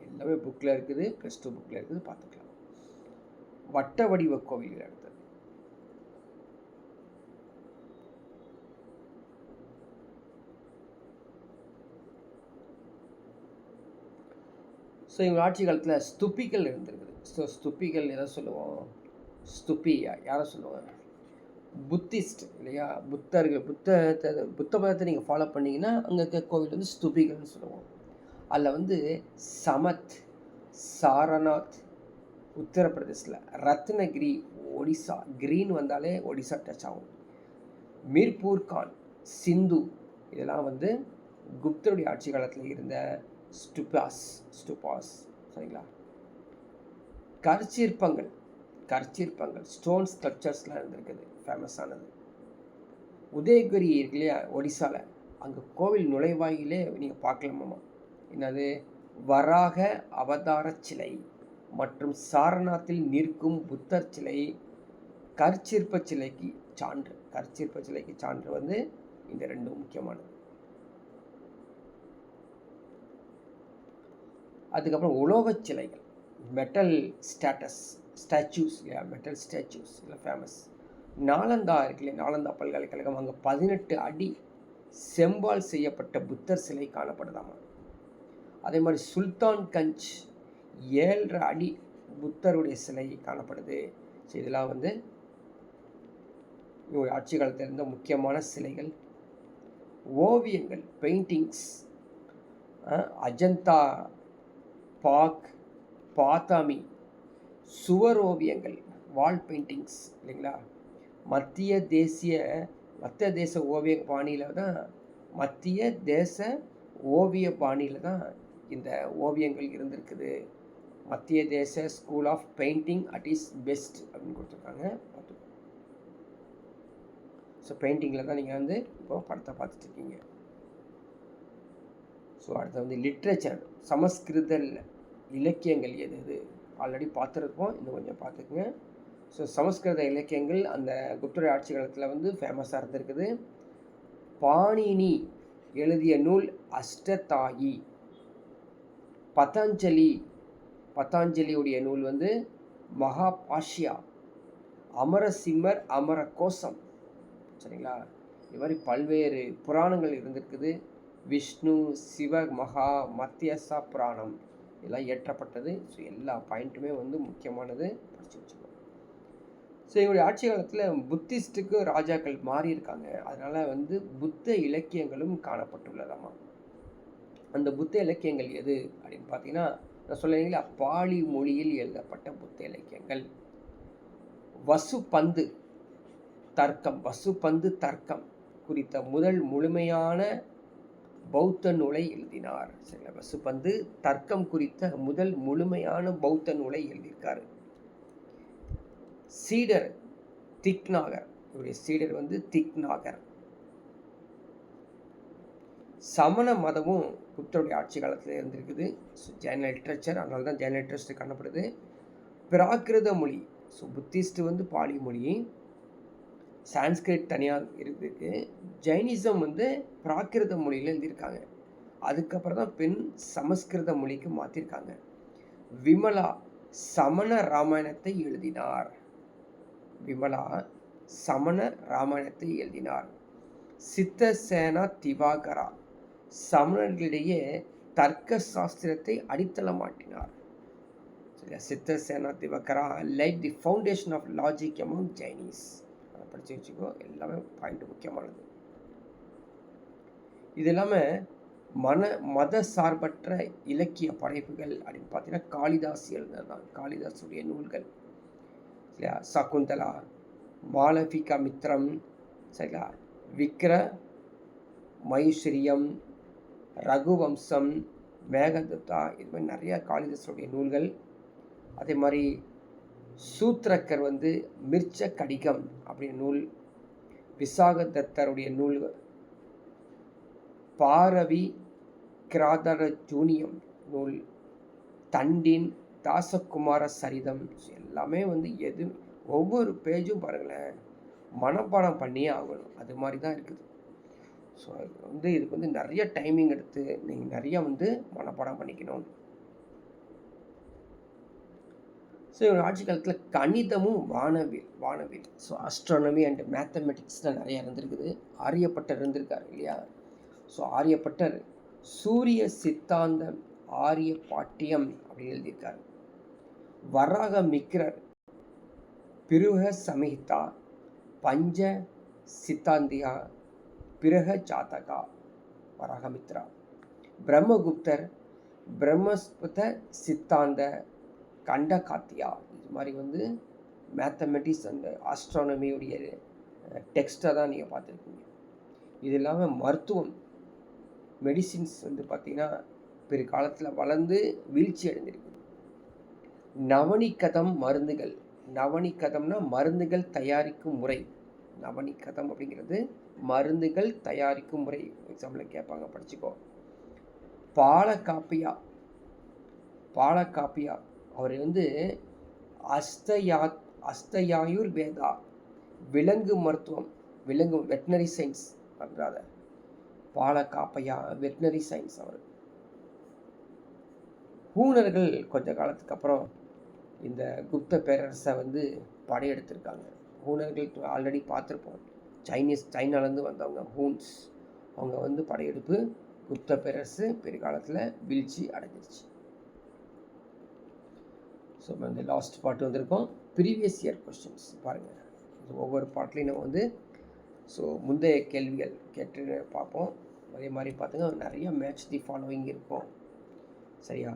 எல்லாமே புக்கில் இருக்குது, +2 புக்கில் இருக்குது, பார்த்துக்கலாம். வட்ட வடிவ கோவில்கள் அடுத்தது. ஸோ இவங்க ஆட்சி காலத்தில் ஸ்துப்பிகள் இருந்திருக்குது. ஸோ ஸ்துப்பிகள் எதை சொல்லுவோம்? ஸ்துப்பி யாரை சொல்லுவாங்க? புத்திஸ்ட் இல்லையா? புத்த மதத்தை நீங்கள் ஃபாலோ பண்ணிங்கன்னா அங்கே இருக்க கோவில் வந்து ஸ்துபிகள்னு சொல்லுவோம். அதில் சமத், சாரநாத் உத்தரப்பிரதேசில், ரத்னகிரி ஒடிசா, கிரீன் வந்தாலே ஒடிசா டச் ஆகும், மீர்பூர் கான், சிந்து இதெல்லாம் குப்தருடைய ஆட்சி காலத்தில் இருந்த ஸ்டுபாஸ் சரிங்களா. கற்சிற்பங்கள் ஸ்டோன் ஸ்ட்ரக்சர்ஸ்லாம் இருந்திருக்குது, ஃபேமஸானது. உதயகிரி இருக்கு இல்லையா ஒடிசாவில், அங்கே கோவில் நுழைவாயிலே நீங்கள் பார்க்கலாமாம்மா. என்னது? வராக அவதார சிலை மற்றும் சாரநாத்தில் நிற்கும் புத்தர் சிலை கற்சிற்ப சிலைக்கு சான்று இந்த ரெண்டும் முக்கியமானது. அதுக்கப்புறம் உலோக சிலைகள், மெட்டல் ஸ்டாச்சூஸ் இல்லையா, மெட்டல் ஸ்டாச்சூஸ் இல்லை ஃபேமஸ். நாலந்தா இருக்கு இல்லையா, நாலந்தா பல்கலைக்கழகம், அங்கே 18 அடி செம்பால் செய்யப்பட்ட புத்தர் சிலை காணப்படுதாமா. அதே மாதிரி சுல்தான்கஞ்ச் 7.5 அடி புத்தருடைய சிலை காணப்படுது. ஸோ இதெல்லாம் இவருடைய ஆட்சி காலத்தில் இருந்த முக்கியமான சிலைகள். ஓவியங்கள், பெயிண்டிங்ஸ், அஜந்தா, பாத்தாமி சுவர் ஓவியங்கள், வால் பெயிண்டிங்ஸ் இல்லைங்களா. மத்திய தேச ஓவிய பாணியில் தான் இந்த ஓவியங்கள் இருந்திருக்குது. மத்திய தேச school of painting at is best அப்படின்னு கொடுத்துருக்காங்க. ஸோ பெயிண்டிங்கில் தான் நீங்கள் இப்போ படத்தை பார்த்துட்ருக்கீங்க. ஸோ அடுத்து லிட்ரேச்சர், சமஸ்கிருத இலக்கியங்கள் எது ஆல்ரெடி பார்த்துருப்போம், இன்னும் கொஞ்சம் பார்த்துக்குங்க. ஸோ சமஸ்கிருத இலக்கியங்கள் அந்த குப்தருடைய ஆட்சி காலத்தில் ஃபேமஸாக இருந்திருக்குது. பாணினி எழுதிய நூல் அஷ்டதாயி, பதாஞ்சலியுடைய நூல் மகாபாஷ்யா, அமரசிம்மர் அமரகோசம் சரிங்களா. இது மாதிரி பல்வேறு புராணங்கள் இருந்திருக்குது. விஷ்ணு, சிவ, மத்தியசா புராணம் இதெல்லாம் இயற்றப்பட்டது. ஸோ எல்லா பாயிண்ட்டுமே முக்கியமானது, படித்து வச்சுக்கணும். ஸோ இவருடைய ஆட்சி காலத்தில் புத்திஸ்ட்டுக்கு ராஜாக்கள் மாறி இருக்காங்க. அதனால் புத்த இலக்கியங்களும் காணப்பட்டுள்ளதாமா. அந்த புத்த இலக்கியங்கள் எது அப்படின்னு பார்த்தீங்கன்னா, நான் சொல்லுவீங்களா, பாலி மொழியில் எழுதப்பட்ட புத்த இலக்கியங்கள். வசுபந்து தர்க்கம் குறித்த முதல் முழுமையான பௌத்த நூலை எழுதினார். சரிங்களா. வசுபந்து தர்க்கம் குறித்த முதல் முழுமையான பௌத்த நூலை எழுதியிருக்காரு. சீடர் திக்நாகர், இவருடைய சீடர் திக்நாகர். சமண மதமும் புத்தருடைய ஆட்சி காலத்தில் இருந்திருக்குது. ஜைன லிட்ரேச்சர், அதனால தான் ஜைன லிட்ரேச்சர் காணப்படுது. பிராகிருத மொழி, ஸோ புத்திஸ்ட் பாலி மொழி, சான்ஸ்கிரிட் தனியாக இருக்குது. ஜைனிசம் பிராகிருத மொழியில் எழுதியிருக்காங்க. அதுக்கப்புறம் தான் சமஸ்கிருத மொழிக்கு மாற்றிருக்காங்க. விமலா சமண ராமாயணத்தை எழுதினார். சித்தசேனா திவாகரா சமணர்களிடையே தர்க்க சாஸ்திரத்தை அடித்தளமாட்டினார். Siddhasena Divakara laid the foundation of logic among Jains. அதை படித்து வச்சுக்கோ, எல்லாமே பாயிண்ட் முக்கியமானது. இது இல்லாமல் மத சார்பற்ற இலக்கிய படைப்புகள் அப்படின்னு பார்த்தீங்கன்னா காளிதாஸ் எழுதுனதுதான். காளிதாசுடைய நூல்கள் இல்லையா, சகுந்தலா, மாலவிகா மித்ரம் சரிங்களா, விக்ர மயுஸ்ரீயம், ரகுவம்சம், மேகதத்தா, இது மாதிரி நிறையா காளிதாசருடைய நூல்கள். அதே மாதிரி சூத்திரக்கர் வந்து மிர்ச்ச கடிகம் அப்படின்ற நூல், விசாகதத்தருடைய நூல், பாரவி கிராதர ஜூனியம் நூல், தண்டின் தாசகுமார சரிதம், எல்லாமே வந்து ஒவ்வொரு பேஜும் பாருங்களேன் மனப்பாடம் பண்ணியே ஆகணும். அது மாதிரி தான் இருக்குது. ஸோ இதுக்கு வந்து நிறைய டைமிங் எடுத்து நீங்கள் நிறைய வந்து மனப்பாடம் பண்ணிக்கணும். ஸோ இவங்க ஆட்சி காலத்தில் கணிதமும் வானவில் ஸோ அஸ்ட்ரானமி அண்ட் மேத்தமெட்டிக்ஸில் நிறையா இருந்திருக்குது. ஆரியப்பட்டர் இருந்திருக்காரு இல்லையா? ஸோ ஆரியப்பட்டர் சூரிய சித்தாந்தம் ஆரிய பாட்டியம் அப்படின்னு எழுதியிருக்காரு. வராகமிக்கிரர் பிருக சமிஹிதா, பஞ்ச சித்தாந்தியா, பிருக ஜாதகா, வராகமித்ரா. பிரம்மகுப்தர் பிரம்மஸ்புத சித்தாந்த கண்டகாத்தியா, இது மாதிரி வந்து மேத்தமெட்டிக்ஸ் அண்ட் ஆஸ்ட்ரானமியுடைய டெக்ஸ்ட்டை தான் நீங்கள் பார்த்துருக்கீங்க. இது இல்லாமல் மருத்துவம், மெடிசின்ஸ் வந்து பார்த்திங்கன்னா பிற்காலத்தில் வளர்ந்து வீழ்ச்சி அடைந்திருக்கு. நவனிகதம் மருந்துகள், நவனிகதம்னா மருந்துகள் தயாரிக்கும் முறை. நவனிகதம் அப்படிங்கிறது மருந்துகள் தயாரிக்கும் முறை. எக்ஸாம்பிள் கேட்பாங்க, படிச்சுக்கோ. பாலகாப்பியா அவர் வந்து அஸ்தயாயுர் வேதா, விலங்கு மருத்துவம், விலங்கு வெட்டினரி சயின்ஸ் பண்றாத பாலகாப்பையா, வெட்டினரி சயின்ஸ். அவர் ஹூனர்கள் கொஞ்ச காலத்துக்கு அப்புறம் இந்த குப்த பேரரசை வந்து படையெடுத்திருக்காங்க. ஹூனர்கள் ஆல்ரெடி பார்த்துருப்போம், சைனாலேருந்து வந்தவங்க ஹூன்ஸ். அவங்க வந்து படையெடுப்பு, குப்த பேரரசு பிற்காலத்தில் வீழ்ச்சி அடைஞ்சிருச்சு. ஸோ இந்த லாஸ்ட் பார்ட் வந்திருக்கோம். ப்ரீவியஸ் இயர் கொஸ்டின்ஸ் பாருங்கள். ஒவ்வொரு பார்ட்லேயும் நம்ம வந்து ஸோ முந்தைய கேள்விகள் கேட்டு பார்ப்போம். அதே மாதிரி பார்த்துங்க நிறைய மேட்ச் தி ஃபாலோவிங் இருக்கும். சரியா?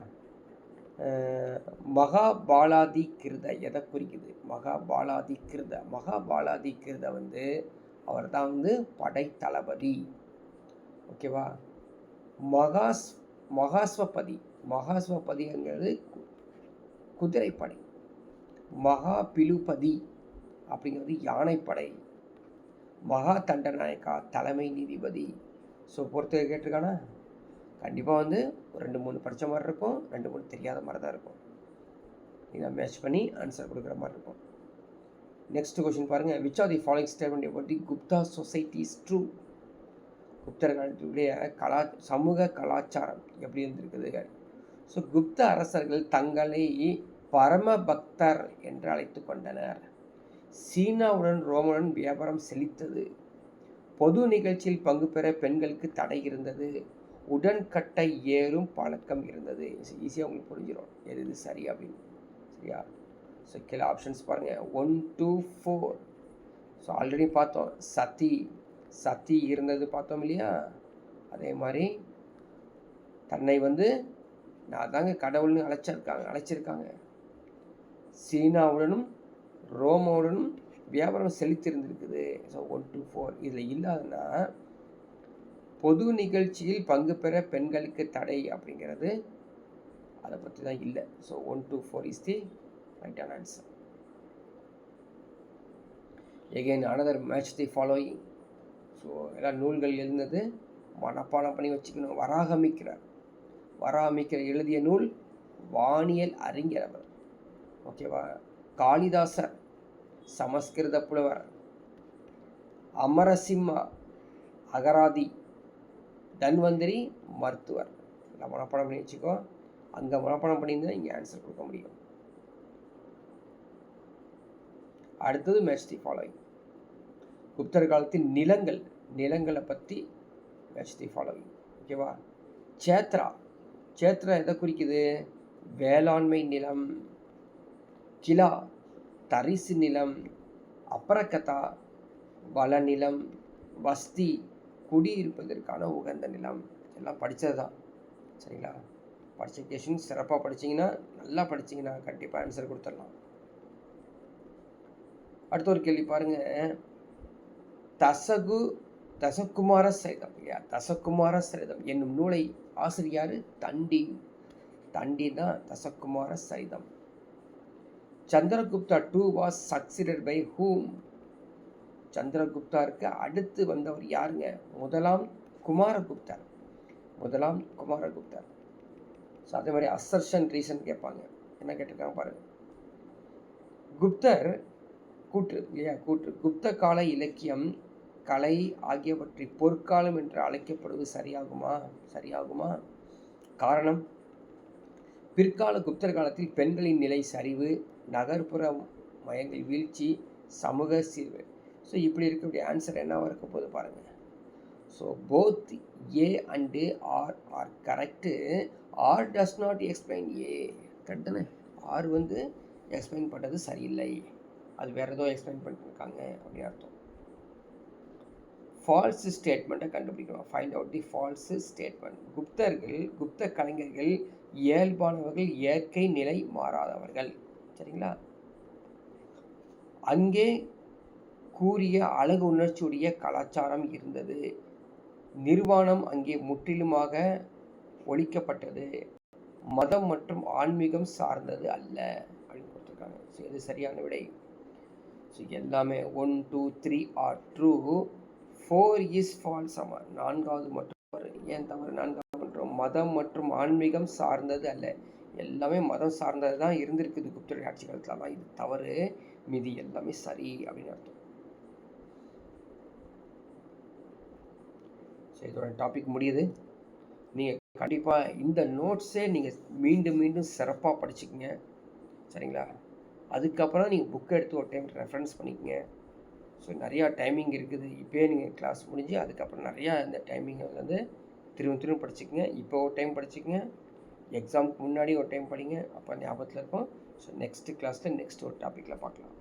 மகாபாலாதி கிருத எதை குறிக்குது? மகாபாலாதி கிருத வந்து அவர் தான் வந்து படை தளபதி. ஓகேவா? மகாஸ்வபதிங்கிறது குதிரைப்படை. மகாபிலுபதி அப்படிங்கிறது யானைப்படை. மகா தண்டநாயக்கா தலைமை நீதிபதி. ஸோ பொறுத்த கேட்டிருக்கானா கண்டிப்பாக வந்து ஒரு 2-3 படித்த மாதிரி இருக்கும், 2-3 தெரியாத மாதிரி தான் இருக்கும். நீங்கள் மேட்ச் பண்ணி ஆன்சர் கொடுக்குற மாதிரி இருக்கும். நெக்ஸ்ட் கொஸ்டின் பாருங்கள். Which are the following statement about the Gupta society is true? குப்தர்களுடைய சமூக கலாச்சாரம் எப்படி இருந்திருக்குது? ஸோ குப்த அரசர்கள் தங்களை பரமபக்தர் என்று அழைத்து கொண்டனர். சீனாவுடன் ரோமனுடன் வியாபாரம் செழித்தது. பொது நிகழ்ச்சியில் பங்கு பெற பெண்களுக்கு தடை இருந்தது. உடன்கட்டை ஏறும் பழக்கம் இருந்தது. ஈஸியாக உங்களுக்கு புரிஞ்சிடும் எது சரி அப்படின்னு. சரியா? ஸோ கீழே ஆப்ஷன்ஸ் பாருங்கள், 1, 2, 4. ஸோ ஆல்ரெடி பார்த்தோம், சதி இருந்தது பார்த்தோம் இல்லையா? அதே மாதிரி தன்னை வந்து நான் தாங்க கடவுள்னு அழைச்சிருக்காங்க. சீனாவுடனும் ரோமாவுடனும் வியாபாரம் செழித்திருந்திருக்குது. ஸோ 1, 2, 4 இதில் இல்லாதன்னா பொது நிகழ்ச்சியில் பங்கு பெற பெண்களுக்கு தடை அப்படிங்கிறது அதை பற்றி தான் இல்லை. ஸோ 1, 2, 4 இஸ் தி ரைட்டான answer. Again another match the following. So எல்லா நூல்கள் எழுந்தது மனப்பாடம் பண்ணி வச்சுக்கணும். வராகமிக்கிற எழுதிய நூல் வானியல் அறிஞர் அவர். ஓகேவா? காளிதாசர் சமஸ்கிருத புலவர். அமரசிம்மா அகராதி. தன்வந்திரி மருத்துவர். எல்லாம் மனப்பாடம் பண்ணி வச்சுக்கோ. அங்கே மனப்பாடம் பண்ணியிருந்தால் இங்கே ஆன்சர் கொடுக்க முடியும். அடுத்தது மேட்ச் தி ஃபாலோயிங். குப்தர் காலத்தின் நிலங்களை பற்றி மேட்ச் தி ஃபாலோயிங். ஓகேவா? சேத்ரா எதை குறிக்குது? வேளாண்மை நிலம். கிலா தரிசு நிலம். அபரகதா வளநிலம். வஸ்தி குடியிருப்பதற்கான உகந்த நிலம். எல்லாம் படித்தது தான். சரிங்களா? படித்த கொஷின் சிறப்பாக படிச்சிங்கன்னா, நல்லா படிச்சிங்கன்னா கண்டிப்பாக ஆன்சர் கொடுத்துடலாம். அடுத்த ஒரு கேள்வி பாருங்கள். தசகுமார சரிதம் இல்லையா, தசகுமார சரிதம் என்னும் நூலை ஆசிரியர் தண்டி. தண்டி தான் Dashakumaracharitam. Chandragupta two was succeeded by whom? சந்திரகுப்தாருக்கு அடுத்து வந்தவர் யாருங்க? முதலாம் குமாரகுப்தர். முதலாம் குமாரகுப்தர். ஸோ அதே மாதிரி அசர்ஷன் ரீசன் கேட்பாங்க. என்ன கேட்டிருக்காங்க பாருங்க. குப்தர் கூற்று இல்லையா, கூற்று குப்த கால இலக்கியம் கலை ஆகியவற்றை பொற்காலம் என்று அழைக்கப்படுவது சரியாகுமா? சரியாகுமா? காரணம், பிற்கால குப்தர் காலத்தில் பெண்களின் நிலை சரிவு, நகர்ப்புற மயங்கள் வீழ்ச்சி, சமூக சீர்வு. ஸோ இப்படி இருக்கக்கூடிய ஆன்சர் என்னவாக இருக்க போது பாருங்கள். So both A and R are correct. R does not explain A. Correct தானே? ஆர் வந்து எக்ஸ்பிளைன் பண்ணுறது சரியில்லை, அது வேறு ஏதோ எக்ஸ்பிளைன் பண்ணிருக்காங்க அப்படின்னு அர்த்தம். ஃபால்ஸ் ஸ்டேட்மெண்ட்டை கண்டுபிடிக்கணும். Find out the false statement. Gupta கலைஞர்கள் இயல்பானவர்கள், இயற்கை நிலை மாறாதவர்கள். சரிங்களா? அங்கே கூறிய அழகு உணர்ச்சியுடைய கலாச்சாரம் இருந்தது. நிர்வாணம் அங்கே முற்றிலுமாக ஒழிக்கப்பட்டது. மதம் மற்றும் ஆன்மீகம் சார்ந்தது அல்ல அப்படின்னு கொடுத்துருக்காங்க. ஸோ இது சரியான விடை. ஸோ எல்லாமே 1 2 3 ஆர் ட்ரூ, 4 இஸ் ஃபால்ஸ். ஆமாம், 4வது மட்டும் தவறு. ஏன் தவறு? 4வது மட்டும் மதம் மற்றும் ஆன்மீகம் சார்ந்தது அல்ல. எல்லாமே மதம் சார்ந்தது தான் இருந்திருக்குது குப்தருடைய ஆட்சி காலத்தில் தான். இது தவறு, மீதி எல்லாமே சரி அப்படின்னு அர்த்தம். ஸோ இதோட டாபிக் முடியுது. நீங்கள் கண்டிப்பாக இந்த நோட்ஸே நீங்கள் மீண்டும் மீண்டும் சிறப்பாக படிச்சுக்கங்க. சரிங்களா? அதுக்கப்புறம் நீங்கள் புக்கை எடுத்து ஒரு டைம் ரெஃபரன்ஸ் பண்ணிக்கங்க. ஸோ நிறையா டைமிங் இருக்குது. இப்போயே நீங்கள் கிளாஸ் முடிஞ்சு அதுக்கப்புறம் நிறையா இந்த டைமிங்கில் வந்து திரும்ப படிச்சுக்கங்க. இப்போ ஒரு டைம் படிச்சுக்கங்க, எக்ஸாமுக்கு முன்னாடி ஒரு டைம் படிங்க, அப்போ ஞாபகத்தில் இருக்கும். ஸோ நெக்ஸ்ட்டு கிளாஸில் நெக்ஸ்ட் ஒரு டாப்பிக்கில் பார்க்கலாம்.